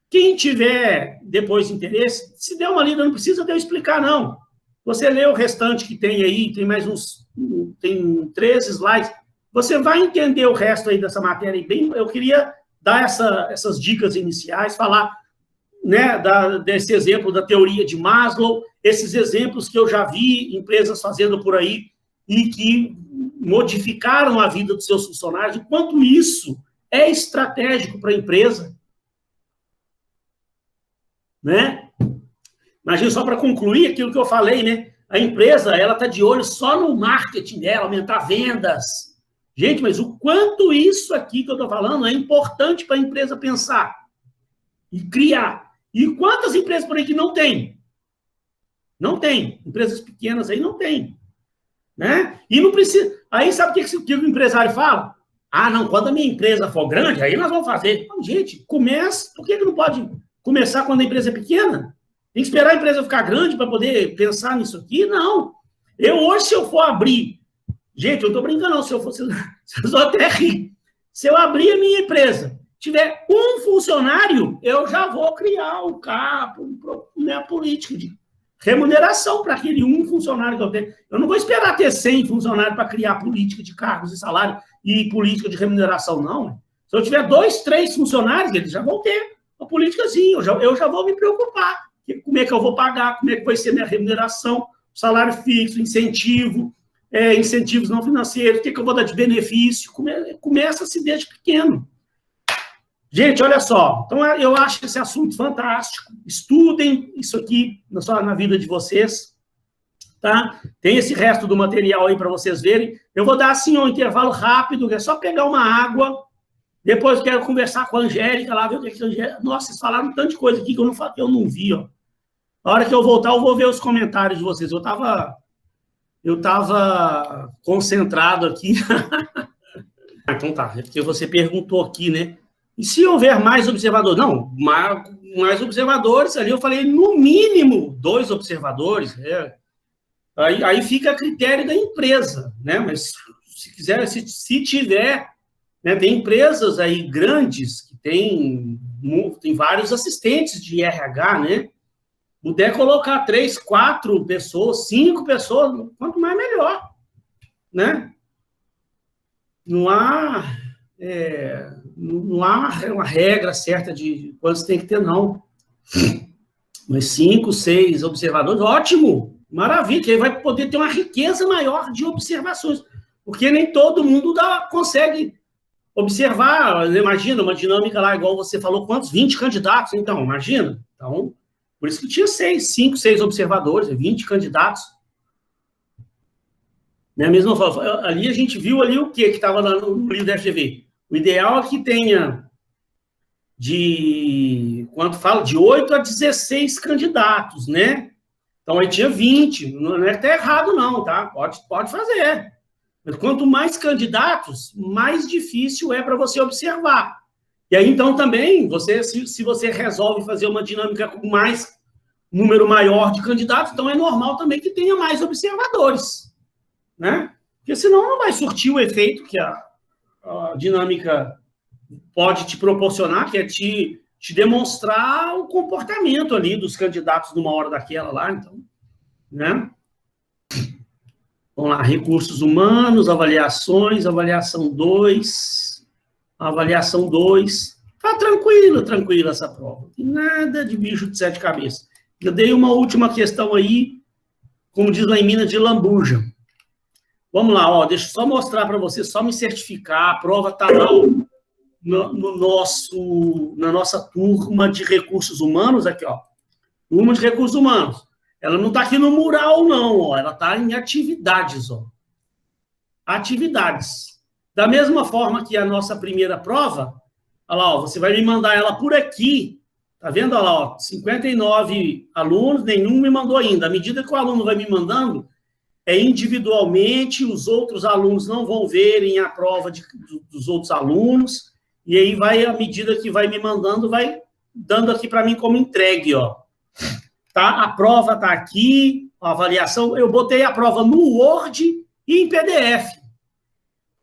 Quem tiver depois interesse, se der uma lida, não precisa de eu explicar, não. Você lê o restante que tem aí, tem 13 slides, você vai entender o resto aí dessa matéria. Eu queria dar essas dicas iniciais, falar, né, desse exemplo da teoria de Maslow, esses exemplos que eu já vi empresas fazendo por aí e que modificaram a vida dos seus funcionários, o quanto isso é estratégico para a empresa. Né? Imagina, só para concluir aquilo que eu falei, né? A empresa, ela está de olho só no marketing dela, aumentar vendas. Gente, mas o quanto isso aqui que eu estou falando é importante para a empresa pensar e criar. E quantas empresas por aí que não tem? Não tem. Empresas pequenas aí não tem. Né? E não precisa... Aí sabe o que o empresário fala? Ah, não, quando a minha empresa for grande, aí nós vamos fazer. Não, gente, começa... Por que não pode começar quando a empresa é pequena? Tem que esperar a empresa ficar grande para poder pensar nisso aqui? Não. Hoje, se eu for abrir... Gente, eu não estou brincando, não. Se eu fosse... Eu até rir. Se eu abrir a minha empresa, tiver um funcionário, eu já vou criar o CAP, minha política de remuneração para aquele um funcionário que eu tenho. Eu não vou esperar ter 100 funcionários para criar política de cargos e salário e política de remuneração, não. Se eu tiver 2, 3 funcionários, eles já vão ter uma políticazinha. Eu já vou me preocupar. Como é que eu vou pagar, como é que vai ser minha remuneração, salário fixo, incentivo, incentivos não financeiros, o que eu vou dar de benefício. Começa-se desde pequeno. Gente, olha só. Então, eu acho esse assunto fantástico. Estudem isso aqui na vida de vocês. Tá? Tem esse resto do material aí para vocês verem. Eu vou dar, assim, um intervalo rápido, é só pegar uma água. Depois eu quero conversar com a Angélica lá, ver o que a Angélica... Nossa, vocês falaram tanta coisa aqui que eu não vi, ó. Na hora que eu voltar, eu vou ver os comentários de vocês. Eu estava concentrado aqui. Então tá, é porque você perguntou aqui, né? E se houver mais observadores? Não, mais observadores ali, eu falei, no mínimo, 2 observadores. Aí fica a critério da empresa, né? Mas se quiser, se tiver, né? Tem empresas aí grandes que tem vários assistentes de RH, né? Puder colocar 3, 4 pessoas, 5 pessoas, quanto mais melhor, né? Não há uma regra certa de quantos tem que ter, não. Mas 5, 6 observadores, ótimo, maravilha, que aí vai poder ter uma riqueza maior de observações, porque nem todo mundo consegue observar. Imagina uma dinâmica lá, igual você falou, quantos? 20 candidatos, então, imagina. Então, por isso que tinha 5, 6 observadores, 20 candidatos. Né? Mesmo ali a gente viu ali o que estava no livro da FGV. O ideal é que tenha de 8 a 16 candidatos, né? Então aí tinha 20, não é que tá errado não, tá? Pode fazer. Mas quanto mais candidatos, mais difícil é para você observar. E aí, então, também, se você resolve fazer uma dinâmica com mais número maior de candidatos, então é normal também que tenha mais observadores, né? Porque senão não vai surtir o efeito que a dinâmica pode te proporcionar, que é te demonstrar o comportamento ali dos candidatos numa hora daquela lá, então, né? Vamos lá, recursos humanos, avaliações, avaliação 2... Avaliação 2. Tá tranquila essa prova. Não tem nada de bicho de 7 cabeças. Eu dei uma última questão aí, como diz lá em Minas, de lambuja. Vamos lá, ó, deixa eu só mostrar para você, só me certificar. A prova está lá na nossa turma de recursos humanos, aqui, ó. Turma de recursos humanos. Ela não está aqui no mural, não, ó. Ela está em atividades, ó. Atividades. Da mesma forma que a nossa primeira prova, olha lá, ó, você vai me mandar ela por aqui, tá vendo? Olha lá, ó, 59 alunos, nenhum me mandou ainda. À medida que o aluno vai me mandando, individualmente, os outros alunos não vão verem a prova dos outros alunos, e aí vai, à medida que vai me mandando, vai dando aqui para mim como entregue, ó. Tá? A prova tá aqui, a avaliação, eu botei a prova no Word e em PDF.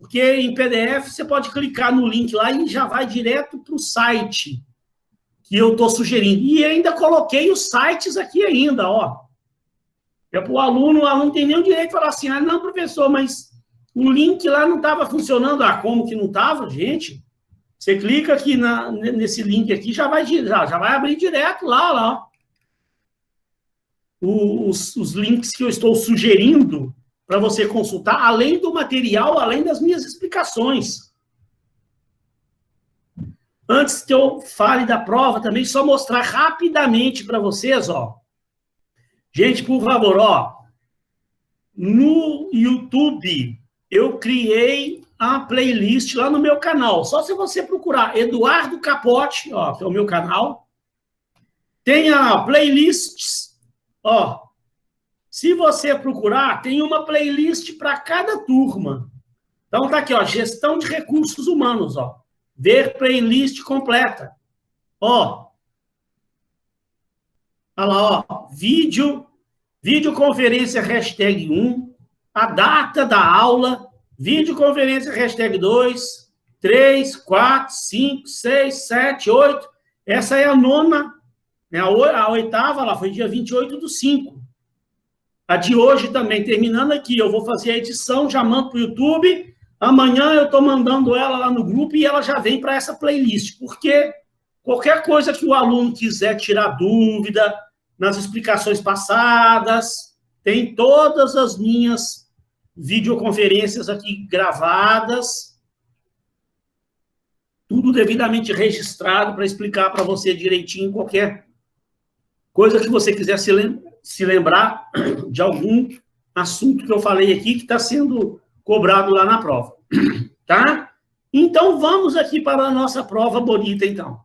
Porque em PDF você pode clicar no link lá e já vai direto para o site que eu estou sugerindo. E ainda coloquei os sites aqui ainda, ó. O aluno não tem nenhum direito de falar assim, não, professor, mas o link lá não estava funcionando. Como que não estava, gente? Você clica aqui nesse link aqui, já vai abrir direto lá. Os links que eu estou sugerindo para você consultar, além do material, além das minhas explicações. Antes que eu fale da prova, também só mostrar rapidamente para vocês, ó. Gente, por favor, ó, no YouTube, eu criei a playlist lá no meu canal. Só se você procurar Eduardo Capote, ó, que é o meu canal, tem a playlist, ó. Se você procurar, tem uma playlist para cada turma. Então tá aqui, ó, gestão de recursos humanos, ó. Ver playlist completa. Ó. Olha lá, ó. Videoconferência hashtag 1, a data da aula, videoconferência hashtag 2, 3, 4, 5, 6, 7, 8. Essa é a nona, né? A oitava lá foi dia 28/5. A de hoje também, terminando aqui, eu vou fazer a edição, já mando para o YouTube. Amanhã eu estou mandando ela lá no grupo e ela já vem para essa playlist, porque qualquer coisa que o aluno quiser tirar dúvida nas explicações passadas, tem todas as minhas videoconferências aqui gravadas, tudo devidamente registrado para explicar para você direitinho qualquer coisa que você quiser se lembrar de algum assunto que eu falei aqui que está sendo cobrado lá na prova, tá? Então, vamos aqui para a nossa prova bonita, então.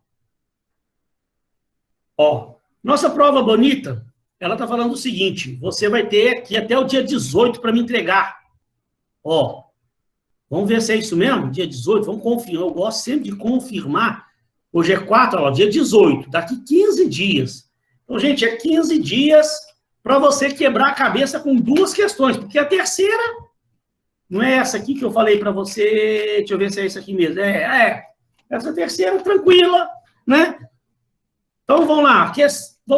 Ó, nossa prova bonita, ela está falando o seguinte, você vai ter aqui até o dia 18 para me entregar. Ó, vamos ver se é isso mesmo? Dia 18, vamos confirmar. Eu gosto sempre de confirmar. Hoje é 4, ó, dia 18, daqui 15 dias. Então, gente, é 15 dias para você quebrar a cabeça com 2 questões, porque a terceira não é essa aqui que eu falei para você, deixa eu ver se é isso aqui mesmo. Essa terceira tranquila, né? Então, vamos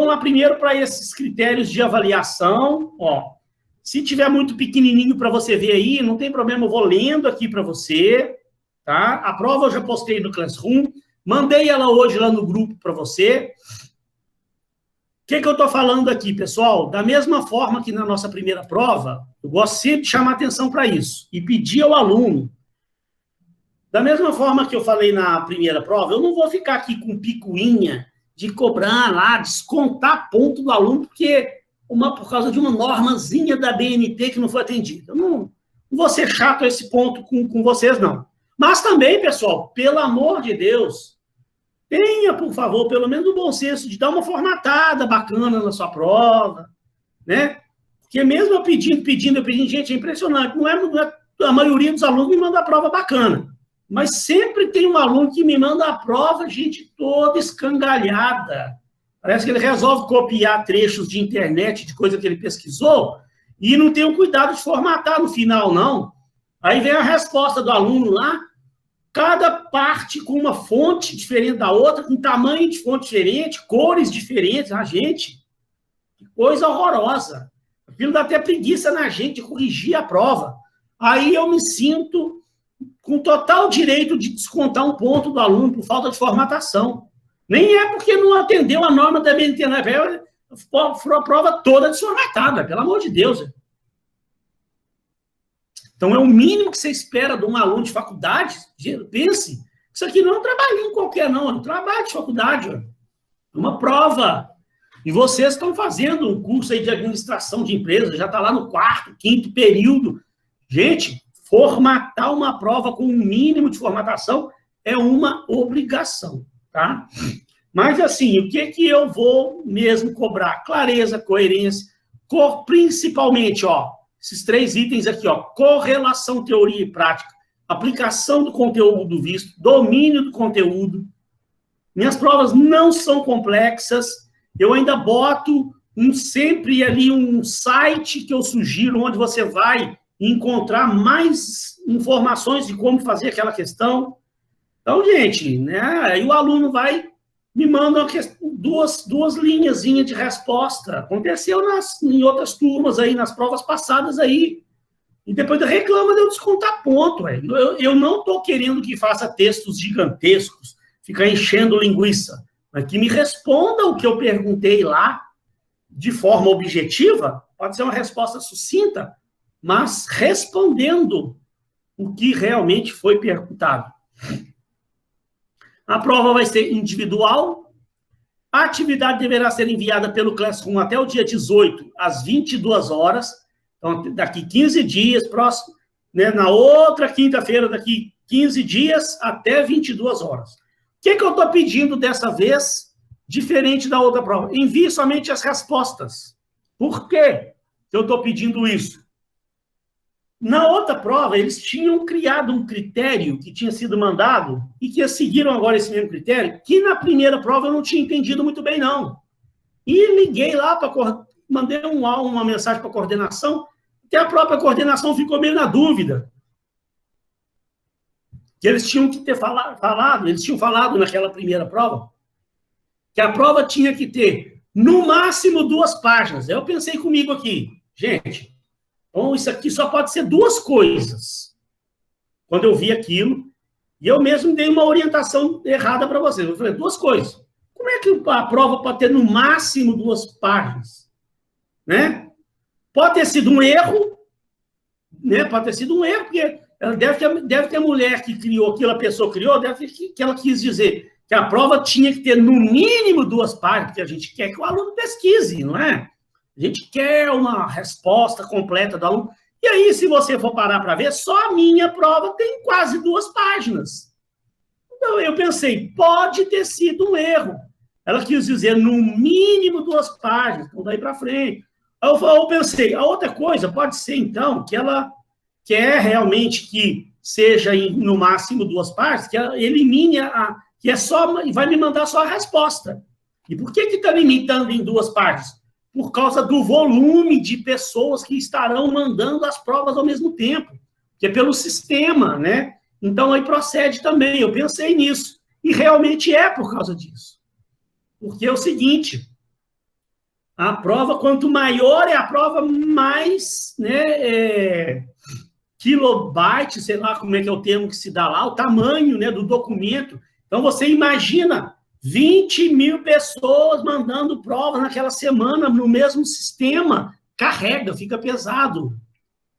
lá primeiro para esses critérios de avaliação, ó. Se tiver muito pequenininho para você ver aí, não tem problema, eu vou lendo aqui para você, tá? A prova eu já postei no Classroom, mandei ela hoje lá no grupo para você. O que eu estou falando aqui, pessoal? Da mesma forma que na nossa primeira prova, eu gosto sempre de chamar atenção para isso e pedir ao aluno. Da mesma forma que eu falei na primeira prova, eu não vou ficar aqui com picuinha de cobrar lá, descontar ponto do aluno, porque por causa de uma normazinha da BNT que não foi atendida. Eu não vou ser chato a esse ponto com vocês, não. Mas também, pessoal, pelo amor de Deus, tenha, por favor, pelo menos o bom senso de dar uma formatada bacana na sua prova, né? Porque mesmo eu pedindo, gente, é impressionante. Não é a maioria dos alunos me manda a prova bacana. Mas sempre tem um aluno que me manda a prova, gente, toda escangalhada. Parece que ele resolve copiar trechos de internet, de coisa que ele pesquisou, e não tem o cuidado de formatar no final, não. Aí vem a resposta do aluno lá, cada parte com uma fonte diferente da outra, com tamanho de fonte diferente, cores diferentes. Ah, gente, que coisa horrorosa. Aquilo dá até preguiça na gente de corrigir a prova. Aí eu me sinto com total direito de descontar um ponto do aluno por falta de formatação. Nem é porque não atendeu a norma da BNT, não é a prova toda desformatada, pelo amor de Deus. Então, é o mínimo que você espera de um aluno de faculdade. Pense, isso aqui não é um trabalhinho qualquer, não. É um trabalho de faculdade. É uma prova. E vocês estão fazendo um curso aí de administração de empresas, já está lá no 4º, 5º período. Gente, formatar uma prova com um mínimo de formatação é uma obrigação, tá? Mas, assim, o que eu vou mesmo cobrar? Clareza, coerência, principalmente, ó, esses 3 itens aqui, ó, correlação, teoria e prática, aplicação do conteúdo visto, domínio do conteúdo. Minhas provas não são complexas, eu ainda boto sempre ali um site que eu sugiro, onde você vai encontrar mais informações de como fazer aquela questão. Então, gente, né, aí o aluno me manda duas linhazinhas de resposta. Aconteceu em outras turmas aí, nas provas passadas aí. E depois reclama de eu descontar ponto. Eu não estou querendo que faça textos gigantescos, ficar enchendo linguiça, mas que me responda o que eu perguntei lá de forma objetiva. Pode ser uma resposta sucinta, mas respondendo o que realmente foi perguntado. A prova vai ser individual. A atividade deverá ser enviada pelo Classroom até o dia 18, às 22 horas. Então, daqui 15 dias, próximo, né, na outra quinta-feira, daqui 15 dias, até 22 horas. O que eu estou pedindo dessa vez, diferente da outra prova? Envie somente as respostas. Por quê que eu estou pedindo isso? Na outra prova, eles tinham criado um critério que tinha sido mandado e que seguiram agora esse mesmo critério, que na primeira prova eu não tinha entendido muito bem, não. E liguei lá, mandei uma mensagem para a coordenação, que a própria coordenação ficou meio na dúvida. Que eles tinham que ter falado, eles tinham falado naquela primeira prova, que a prova tinha que ter, no máximo, 2 páginas. Eu pensei comigo aqui, gente, então isso aqui só pode ser 2 coisas. Quando eu vi aquilo, e eu mesmo dei uma orientação errada para vocês. Eu falei, 2 coisas. Como é que a prova pode ter, no máximo, 2 páginas? Né? Pode ter sido um erro, né? Pode ter sido um erro, porque deve ter a mulher que criou aquilo, a pessoa criou, deve ter que ela quis dizer que a prova tinha que ter, no mínimo, 2 páginas, porque a gente quer que o aluno pesquise, não é? A gente quer uma resposta completa do aluno. E aí, se você for parar para ver, só a minha prova tem quase 2 páginas. Então, eu pensei, pode ter sido um erro. Ela quis dizer, no mínimo, 2 páginas, então daí para frente. Eu pensei, a outra coisa pode ser, então, que ela quer realmente que seja no máximo 2 páginas, que ela elimine que é só, vai me mandar só a resposta. E por que está limitando em 2 páginas? Por causa do volume de pessoas que estarão mandando as provas ao mesmo tempo, que é pelo sistema, né? Então, aí procede também, eu pensei nisso. E realmente é por causa disso. Porque é o seguinte, a prova, quanto maior é a prova, mais, né, kilobyte, sei lá como é que é o termo que se dá lá, o tamanho, né, do documento. Então, você imagina 20 mil pessoas mandando provas naquela semana no mesmo sistema, carrega, fica pesado,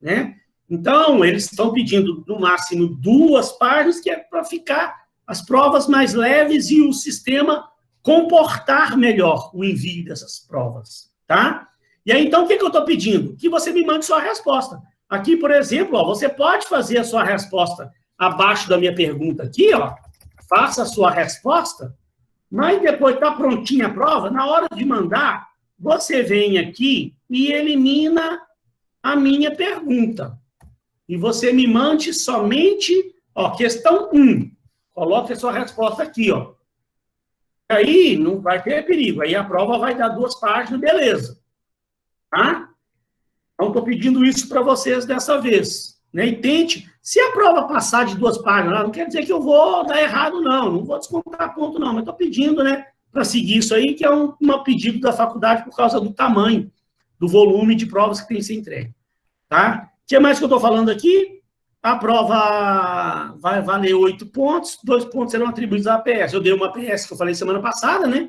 né? Então, eles estão pedindo, no máximo, 2 páginas, que é para ficar as provas mais leves e o sistema comportar melhor o envio dessas provas, tá? E aí, então, o que eu estou pedindo? Que você me mande sua resposta. Aqui, por exemplo, ó, você pode fazer a sua resposta abaixo da minha pergunta aqui, ó, faça a sua resposta, mas depois está prontinha a prova, na hora de mandar, você vem aqui e elimina a minha pergunta. E você me mande somente, ó, questão 1. Coloque a sua resposta aqui, ó. Aí não vai ter perigo, aí a prova vai dar 2 páginas, beleza. Tá? Então, estou pedindo isso para vocês dessa vez. Né? E tente, se a prova passar de 2 páginas, não quer dizer que eu vou dar errado, não vou descontar ponto, não, mas estou pedindo, né, para seguir isso aí, que é um pedido da faculdade por causa do tamanho, do volume de provas que tem que ser entregue. Tá? O que mais que eu estou falando aqui? A prova vai valer 8 pontos, 2 pontos serão atribuídos à APS. Eu dei uma APS que eu falei semana passada, né?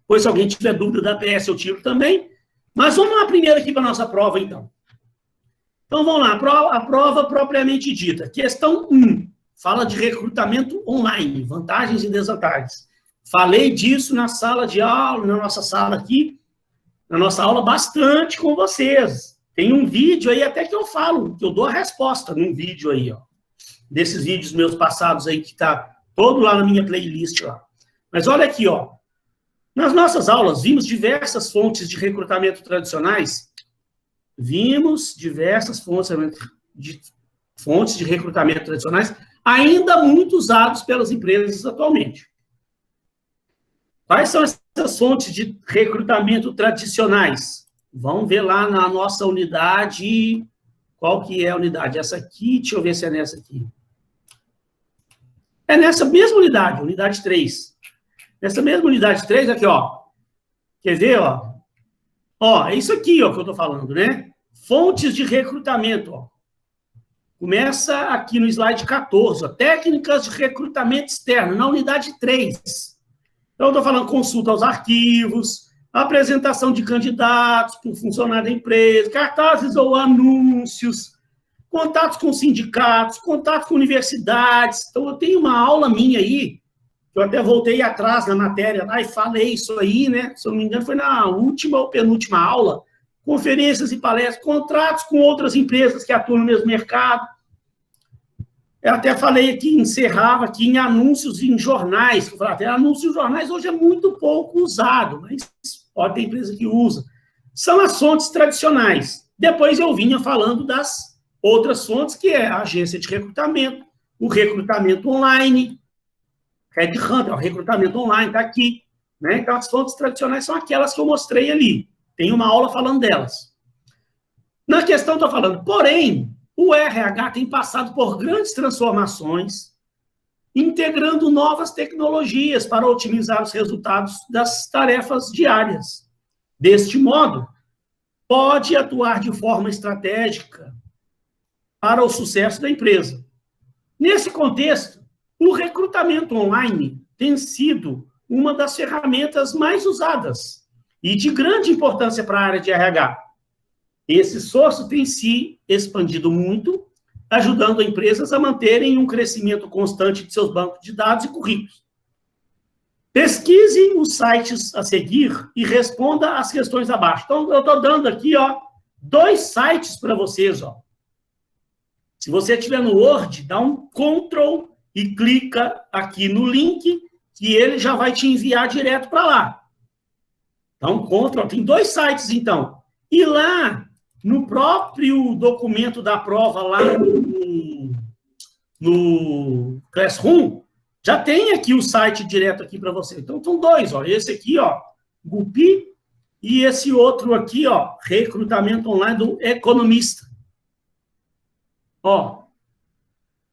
Pois se alguém tiver dúvida da APS, eu tiro também. Mas vamos lá primeiro aqui para a nossa prova, então. Então, vamos lá, a prova propriamente dita. Questão 1, fala de recrutamento online, vantagens e desvantagens. Falei disso na sala de aula, na nossa sala aqui, na nossa aula, bastante com vocês. Tem um vídeo aí até que eu falo, que eu dou a resposta num vídeo aí, ó. Desses vídeos meus passados aí, que tá todo lá na minha playlist lá. Mas olha aqui, ó. Nas nossas aulas, vimos diversas fontes de recrutamento tradicionais. Vimos diversas fontes de recrutamento tradicionais, ainda muito usados pelas empresas atualmente. Quais são essas fontes de recrutamento tradicionais? Vamos ver lá na nossa unidade. Qual que é a unidade? Essa aqui, deixa eu ver se é nessa aqui. É nessa mesma unidade, unidade 3. Nessa mesma unidade 3, aqui, ó. Quer ver, ó? Ó, é isso aqui, ó, que eu tô falando, né? Fontes de recrutamento, ó. Começa aqui no slide 14, ó. Técnicas de recrutamento externo, na unidade 3. Então, eu tô falando consulta aos arquivos, apresentação de candidatos por funcionário da empresa, cartazes ou anúncios, contatos com sindicatos, contatos com universidades. Então, eu tenho uma aula minha aí, que eu até voltei atrás na matéria lá e falei isso aí, né? Se eu não me engano, foi na última ou penúltima aula, conferências e palestras, contratos com outras empresas que atuam no mesmo mercado. Eu até falei aqui, encerrava aqui em anúncios em jornais. Até anúncios em jornais hoje é muito pouco usado, mas pode ter empresa que usa. São as fontes tradicionais. Depois eu vinha falando das outras fontes, que é a agência de recrutamento, o recrutamento online, Headhunter, o recrutamento online está aqui. Né? Então, as fontes tradicionais são aquelas que eu mostrei ali. Tem uma aula falando delas. Na questão, estou falando, porém, o RH tem passado por grandes transformações, integrando novas tecnologias para otimizar os resultados das tarefas diárias. Deste modo, pode atuar de forma estratégica para o sucesso da empresa. Nesse contexto, o recrutamento online tem sido uma das ferramentas mais usadas e de grande importância para a área de RH. Esse esforço tem se expandido muito, ajudando empresas a manterem um crescimento constante de seus bancos de dados e currículos. Pesquise os sites a seguir e responda as questões abaixo. Então, eu estou dando aqui, 2 sites para vocês, Se você estiver no Word, dá um Ctrl e clica aqui no link, que ele já vai te enviar direto para lá. Então, Ctrl, tem 2 sites, então. E lá, no próprio documento da prova, lá no Classroom, já tem aqui o site direto aqui para você. Então, são 2, Esse aqui, Gupi, e esse outro aqui, Recrutamento Online do Economista.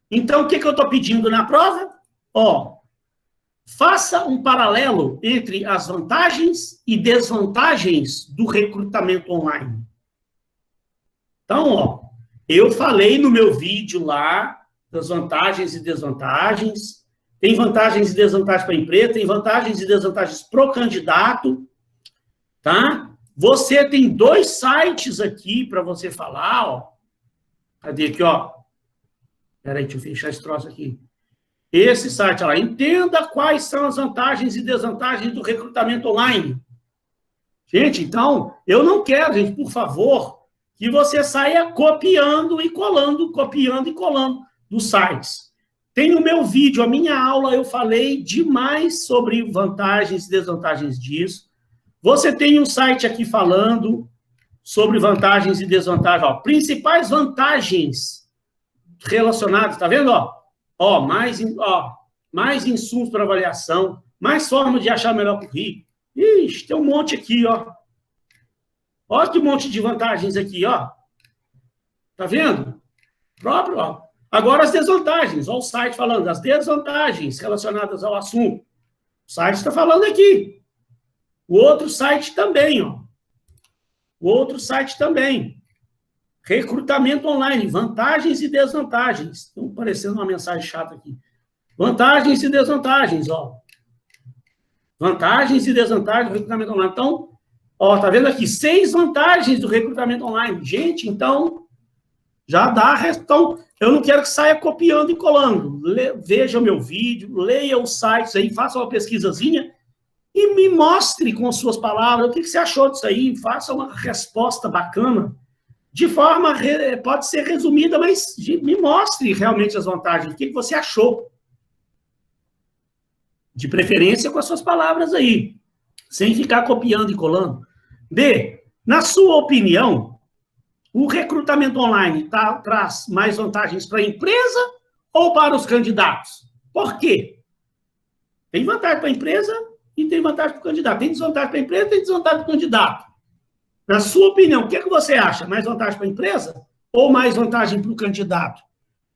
Então, o que eu estou pedindo na prova? Faça um paralelo entre as vantagens e desvantagens do recrutamento online. Então, eu falei no meu vídeo lá das vantagens e desvantagens. Tem vantagens e desvantagens para a empresa, tem vantagens e desvantagens para o candidato, tá? Você tem 2 sites aqui para você falar, Cadê aqui, Peraí, deixa eu fechar esse troço aqui. Esse site, entenda quais são as vantagens e desvantagens do recrutamento online. Gente, então, eu não quero, gente, por favor, que você saia copiando e colando dos sites. Tem o meu vídeo, a minha aula, eu falei demais sobre vantagens e desvantagens disso. Você tem um site aqui falando sobre vantagens e desvantagens. Principais vantagens relacionadas, tá vendo? Mais insumos para avaliação, mais forma de achar melhor currículo. Ixi, tem um monte aqui, Olha que monte de vantagens aqui, Tá vendo? Próprio, Agora as desvantagens. Olha o site falando das desvantagens relacionadas ao assunto. O site está falando aqui. O outro site também, O outro site também. Recrutamento online, vantagens e desvantagens. Estão aparecendo uma mensagem chata aqui. Vantagens e desvantagens, Vantagens e desvantagens do recrutamento online. Então, tá vendo aqui? 6 vantagens do recrutamento online. Gente, então, já dá. Então, eu não quero que saia copiando e colando. Veja o meu vídeo, leia os sites aí, faça uma pesquisazinha e me mostre com suas palavras o que você achou disso aí. Faça uma resposta bacana. De forma, pode ser resumida, mas me mostre realmente as vantagens. O que você achou? De preferência com as suas palavras aí, sem ficar copiando e colando. B, na sua opinião, o recrutamento online traz mais vantagens para a empresa ou para os candidatos? Por quê? Tem vantagem para a empresa e tem vantagem para o candidato. Tem desvantagem para a empresa e tem desvantagem para o candidato. Na sua opinião, o que você acha? Mais vantagem para a empresa ou mais vantagem para o candidato?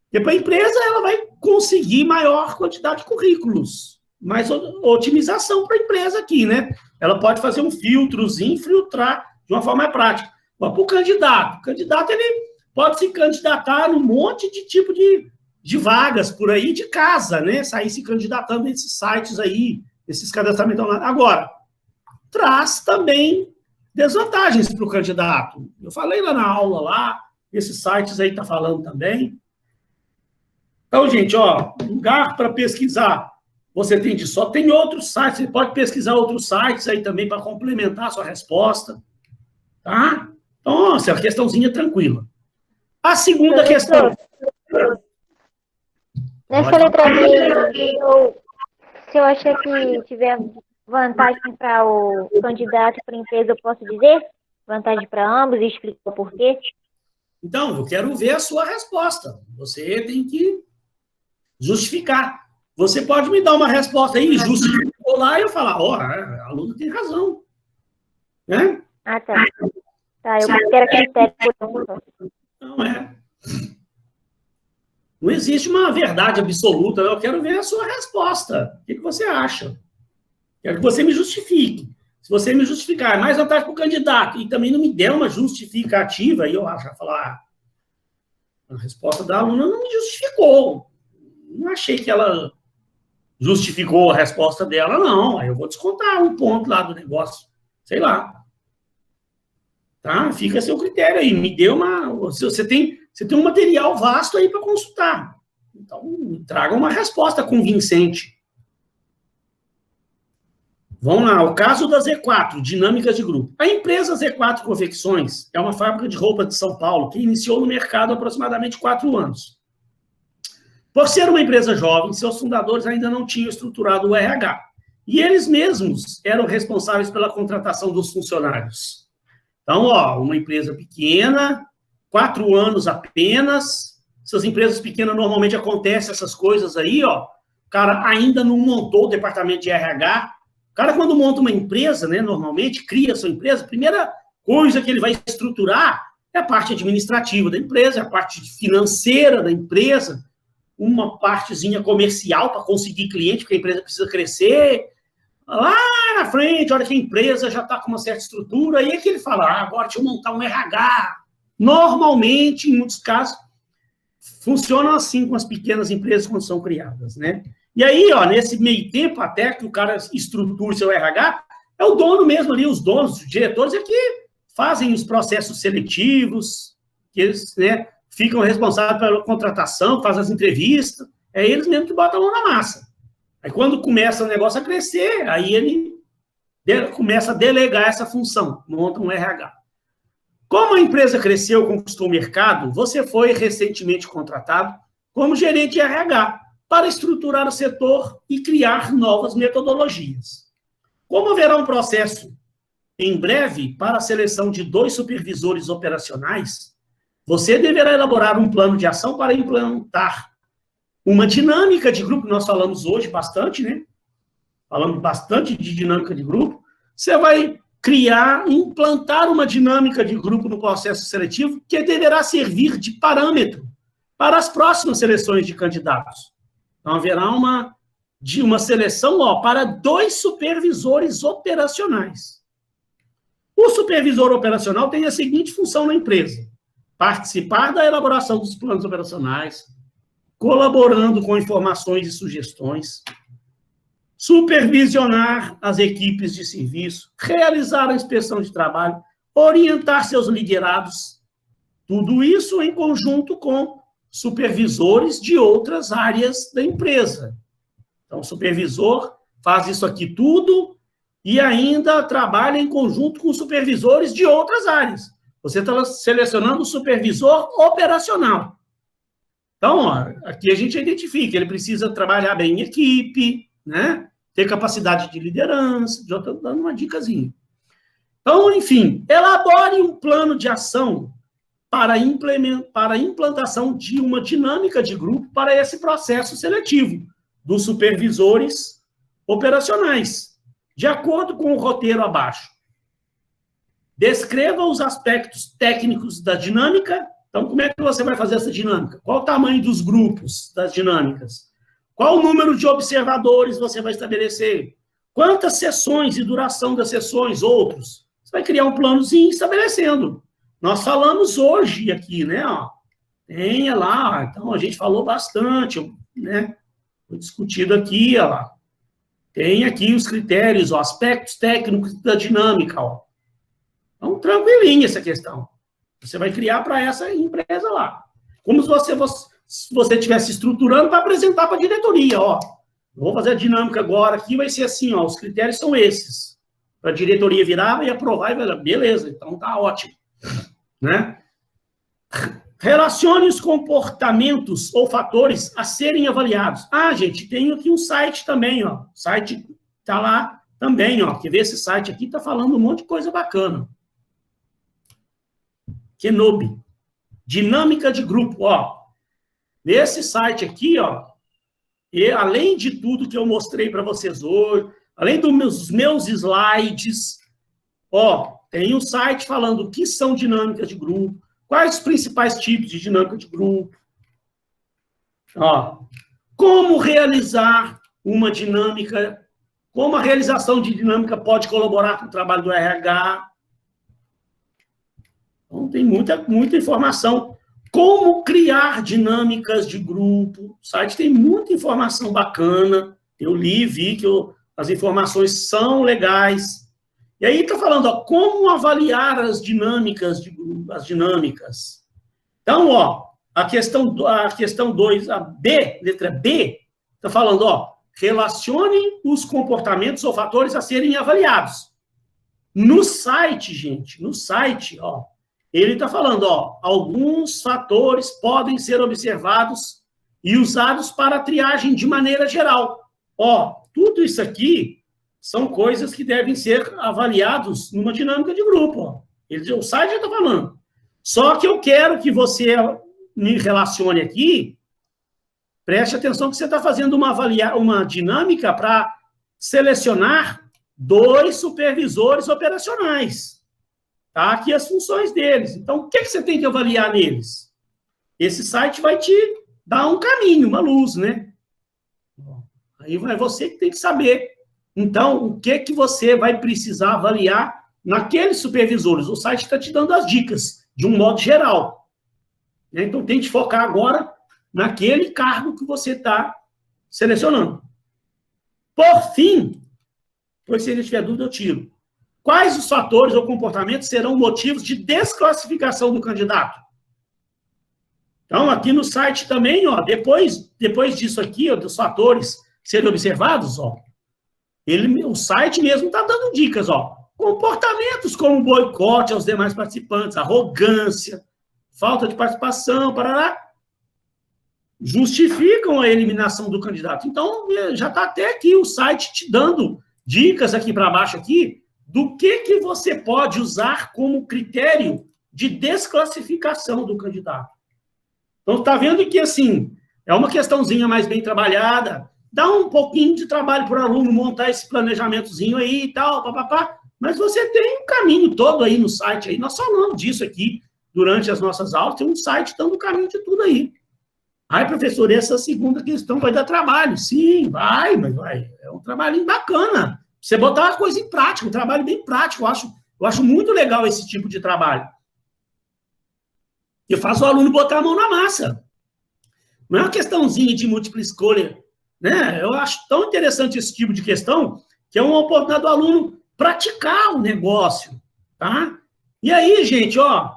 Porque para a empresa, ela vai conseguir maior quantidade de currículos, mais otimização para a empresa aqui, né? Ela pode fazer um filtrozinho, filtrar de uma forma mais prática. Mas para o candidato, ele pode se candidatar num monte de tipo de vagas por aí, de casa, né? Sair se candidatando nesses sites aí, esses cadastramentos online. Agora, traz também desvantagens para o candidato. Eu falei lá na aula, lá, esses sites aí tá falando também. Então, gente, lugar para pesquisar, você tem outros sites, você pode pesquisar outros sites aí também para complementar a sua resposta, tá? Então, essa é uma questãozinha tranquila. A segunda questão... Nessa letra B, se eu achar que tiver vantagem para o candidato e para a empresa, eu posso dizer? Vantagem para ambos e explicar o porquê? Então, eu quero ver a sua resposta. Você tem que justificar. Você pode me dar uma resposta aí, justificou lá, e eu falar, a aluna tem razão. Né? Ah, tá. Tá, eu quero critério por Não é. Não existe uma verdade absoluta. Eu quero ver a sua resposta. O que você acha? Quero que você me justifique. Se você me justificar, é mais vantagem para o candidato, e também não me der uma justificativa, aí eu acho que falar, a resposta da aluna não me justificou. Não achei que ela justificou a resposta dela, não. Aí eu vou descontar um ponto lá do negócio. Sei lá. Tá? Fica a seu critério aí. Me dê uma... Você tem um material vasto aí para consultar. Então, traga uma resposta convincente. Vamos lá, o caso da Z4, dinâmicas de grupo. A empresa Z4 Confecções é uma fábrica de roupa de São Paulo que iniciou no mercado há aproximadamente 4 anos. Por ser uma empresa jovem, seus fundadores ainda não tinham estruturado o RH. E eles mesmos eram responsáveis pela contratação dos funcionários. Então, uma empresa pequena, 4 anos apenas. Essas empresas pequenas, normalmente, acontecem essas coisas aí, O cara ainda não montou o departamento de RH. O cara, quando monta uma empresa, né, normalmente, cria a sua empresa, a primeira coisa que ele vai estruturar é a parte administrativa da empresa, a parte financeira da empresa, uma partezinha comercial para conseguir cliente, porque a empresa precisa crescer. Lá na frente, olha que a empresa já está com uma certa estrutura, aí é que ele fala, agora deixa eu montar um RH. Normalmente, em muitos casos, funcionam assim com as pequenas empresas quando são criadas, né? E aí, nesse meio tempo, até que o cara estruture seu RH, é o dono mesmo ali, os donos, os diretores, é que fazem os processos seletivos, que eles, né, ficam responsáveis pela contratação, fazem as entrevistas, é eles mesmo que botam a mão na massa. Aí, quando começa o negócio a crescer, aí ele começa a delegar essa função, monta um RH. Como a empresa cresceu, conquistou o mercado, você foi recentemente contratado como gerente de RH, para estruturar o setor e criar novas metodologias. Como haverá um processo em breve para a seleção de 2 supervisores operacionais, você deverá elaborar um plano de ação para implantar uma dinâmica de grupo. Nós falamos hoje bastante, né? Falamos bastante de dinâmica de grupo. Você vai implantar uma dinâmica de grupo no processo seletivo que deverá servir de parâmetro para as próximas seleções de candidatos. Então, haverá uma seleção para 2 supervisores operacionais. O supervisor operacional tem a seguinte função na empresa: participar da elaboração dos planos operacionais, colaborando com informações e sugestões, supervisionar as equipes de serviço, realizar a inspeção de trabalho, orientar seus liderados, tudo isso em conjunto com supervisores de outras áreas da empresa. Então, o supervisor faz isso aqui tudo e ainda trabalha em conjunto com supervisores de outras áreas. Você está selecionando o supervisor operacional. Então, aqui a gente identifica, ele precisa trabalhar bem em equipe, né? Ter capacidade de liderança, já estou dando uma dicasinha. Então, enfim, elabore um plano de ação para a implantação de uma dinâmica de grupo para esse processo seletivo dos supervisores operacionais, de acordo com o roteiro abaixo. Descreva os aspectos técnicos da dinâmica. Então, como é que você vai fazer essa dinâmica? Qual o tamanho dos grupos das dinâmicas? Qual o número de observadores você vai estabelecer? Quantas sessões e duração das sessões? Outros. Você vai criar um planozinho estabelecendo. Nós falamos hoje aqui, né? Tenha lá. Então, a gente falou bastante, né? Foi discutido aqui, Tem aqui os critérios, aspectos técnicos da dinâmica, Então, tranquilinha essa questão. Você vai criar para essa empresa lá. Como se você estivesse estruturando para apresentar para a diretoria, Vou fazer a dinâmica agora aqui, vai ser assim, os critérios são esses. Para a diretoria virar e aprovar e vai, beleza, então tá ótimo. né? Relacione os comportamentos ou fatores a serem avaliados. Ah, gente, tem aqui um site também, ó. O site está lá também, ó. Quer ver esse site aqui? Está falando um monte de coisa bacana. Kenobi. Dinâmica de grupo, ó. Nesse site aqui, ó, e além de tudo que eu mostrei para vocês hoje, além dos meus slides, ó, tem um site falando o que são dinâmicas de grupo, quais os principais tipos de dinâmica de grupo, ó, como realizar uma dinâmica, como a realização de dinâmica pode colaborar com o trabalho do RH. Então, tem muita informação. Como criar dinâmicas de grupo. O site tem muita informação bacana. Eu li, vi que as informações são legais. E aí está falando, ó, como avaliar as dinâmicas de grupo, as dinâmicas. Então, ó, a questão 2, a B, letra B, está falando, ó, relacione os comportamentos ou fatores a serem avaliados. No site, gente, no site, ó, ele está falando, ó, alguns fatores podem ser observados e usados para triagem de maneira geral. Ó, tudo isso aqui são coisas que devem ser avaliados numa dinâmica de grupo. Ó. O site já está falando. Só que eu quero que você me relacione aqui, preste atenção que você está fazendo uma dinâmica para selecionar 2 supervisores operacionais. Tá aqui as funções deles. Então, o que você tem que avaliar neles? Esse site vai te dar um caminho, uma luz, né? Aí vai você que tem que saber. Então, o que você vai precisar avaliar naqueles supervisores? O site está te dando as dicas, de um modo geral. Então, tente focar agora naquele cargo que você está selecionando. Por fim, pois se ele tiver dúvida, eu tiro. Quais os fatores ou comportamentos serão motivos de desclassificação do candidato? Então, aqui no site também, ó, depois disso aqui, ó, dos fatores serem observados, ó, o site mesmo está dando dicas, ó. Comportamentos como boicote aos demais participantes, arrogância, falta de participação, parará, justificam a eliminação do candidato. Então, já está até aqui o site te dando dicas aqui para baixo aqui, do que você pode usar como critério de desclassificação do candidato. Então, está vendo que, assim, é uma questãozinha mais bem trabalhada, dá um pouquinho de trabalho para o aluno montar esse planejamentozinho aí e tal, papapá, mas você tem um caminho todo aí no site, aí. Nós falamos disso aqui durante as nossas aulas, tem um site dando o caminho de tudo aí. Ai, professor, essa segunda questão vai dar trabalho. Sim, vai, mas vai. É um trabalhinho bacana. Você botar uma coisa em prática, um trabalho bem prático. Eu acho muito legal esse tipo de trabalho. Eu faço o aluno botar a mão na massa. Não é uma questãozinha de múltipla escolha, né? Eu acho tão interessante esse tipo de questão, que é uma oportunidade do aluno praticar o negócio, tá? E aí, gente, ó,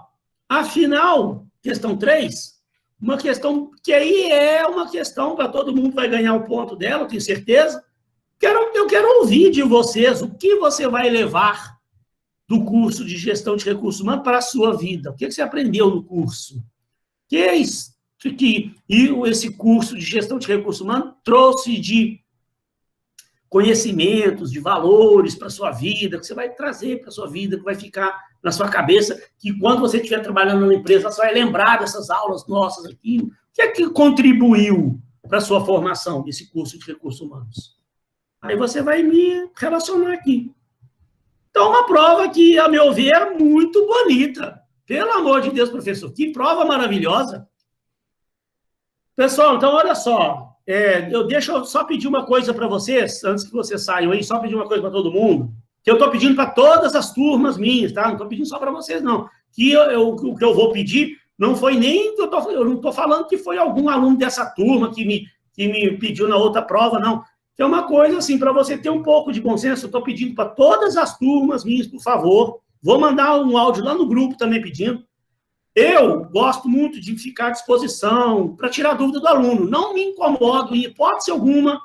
afinal, questão 3, uma questão que aí é uma questão para todo mundo vai ganhar o ponto dela, eu tenho certeza. Eu quero ouvir de vocês o que você vai levar do curso de gestão de recursos humanos para a sua vida. O que você aprendeu no curso? Que é isso que esse curso de gestão de recursos humanos trouxe de conhecimentos, de valores para a sua vida, que você vai trazer para a sua vida, que vai ficar na sua cabeça, que quando você estiver trabalhando numa empresa, você vai lembrar dessas aulas nossas aqui. O que é que contribuiu para a sua formação desse curso de recursos humanos? Aí você vai me relacionar aqui. Então, uma prova que, a meu ver, é muito bonita. Pelo amor de Deus, professor, que prova maravilhosa. Pessoal, então, olha só. Deixa eu só pedir uma coisa para vocês, antes que vocês saiam aí, só pedir uma coisa para todo mundo, que eu estou pedindo para todas as turmas minhas, tá? Não estou pedindo só para vocês, não. Que o que eu vou pedir não foi nem... Eu não estou falando que foi algum aluno dessa turma que me pediu na outra prova, não. Que é uma coisa, assim, para você ter um pouco de bom senso, eu estou pedindo para todas as turmas minhas, por favor, vou mandar um áudio lá no grupo também pedindo. Eu gosto muito de ficar à disposição para tirar dúvida do aluno. Não me incomodo, em hipótese alguma,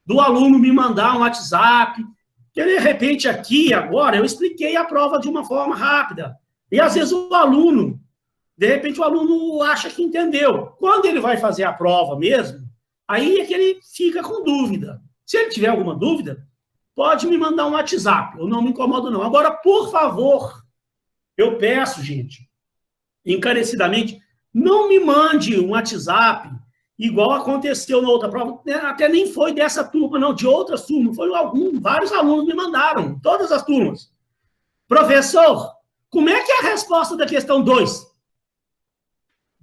do aluno me mandar um WhatsApp, que de repente aqui, agora, eu expliquei a prova de uma forma rápida. E às vezes o aluno De repente, o aluno acha que entendeu. Quando ele vai fazer a prova mesmo, aí é que ele fica com dúvida. Se ele tiver alguma dúvida, pode me mandar um WhatsApp. Eu não me incomodo, não. Agora, por favor, eu peço, gente, encarecidamente, não me mande um WhatsApp igual aconteceu na outra prova. Até nem foi dessa turma, não, de outras turmas. Foi vários alunos me mandaram, todas as turmas. Professor, como é que é a resposta da questão 2?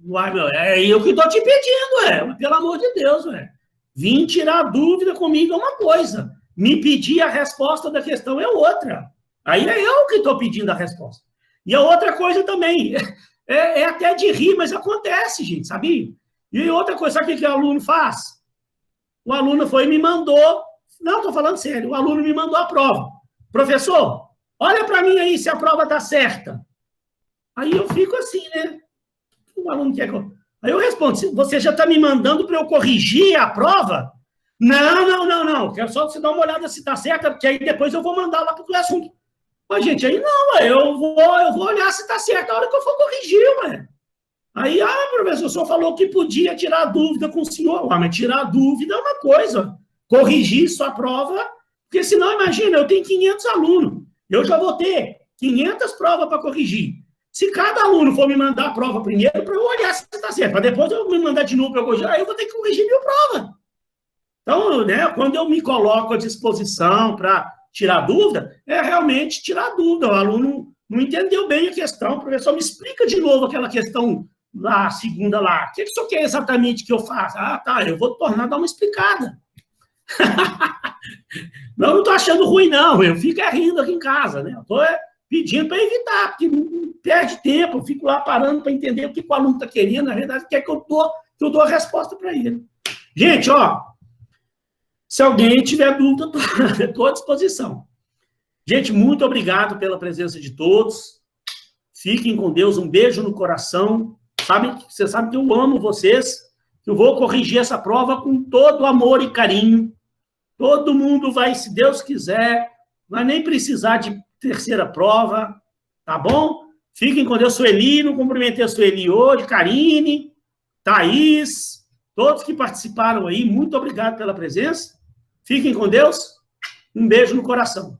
Uai, meu, é eu que estou te pedindo, pelo amor de Deus, vim tirar dúvida comigo é uma coisa, me pedir a resposta da questão é outra. Aí é eu que estou pedindo a resposta. E a outra coisa também, é até de rir, mas acontece, gente, sabia? E outra coisa, sabe o que o aluno faz? O aluno foi e me mandou, não, estou falando sério, o aluno me mandou a prova. Professor, olha para mim aí se a prova está certa. Aí eu fico assim, né? O aluno quer... Aí eu respondo, você já está me mandando para eu corrigir a prova? Não. Quero só você dar uma olhada se está certa, porque aí depois eu vou mandar lá para o assunto. Mas, gente, aí não, eu vou olhar se está certo a hora que eu for corrigir, Aí, professor, o senhor falou que podia tirar dúvida com o senhor. Mas tirar dúvida é uma coisa. Corrigir sua prova, porque senão, imagina, eu tenho 500 alunos. Eu já vou ter 500 provas para corrigir. Se cada aluno for me mandar a prova primeiro, para eu olhar se está certo, para depois eu me mandar de novo para eu corrigir, aí eu vou ter que corrigir minha prova. Então, quando eu me coloco à disposição para tirar dúvida, é realmente tirar dúvida. O aluno não entendeu bem a questão, o professor me explica de novo aquela questão lá, a segunda lá. O que o senhor quer exatamente que eu faça? Tá, eu vou tornar dar uma explicada. Não estou achando ruim, não. Eu fico rindo aqui em casa, Eu estou pedindo para evitar, porque não perde tempo, eu fico lá parando para entender o que o aluno está querendo, na verdade, quer que eu dou a resposta para ele. Gente, se alguém tiver dúvida, estou à disposição. Gente, muito obrigado pela presença de todos. Fiquem com Deus, um beijo no coração. Você sabe que eu amo vocês, que eu vou corrigir essa prova com todo amor e carinho. Todo mundo vai, se Deus quiser, vai nem precisar de terceira prova, tá bom? Fiquem com Deus, Sueli, não cumprimentei a Sueli hoje, Karine, Thaís, todos que participaram aí, muito obrigado pela presença. Fiquem com Deus, um beijo no coração.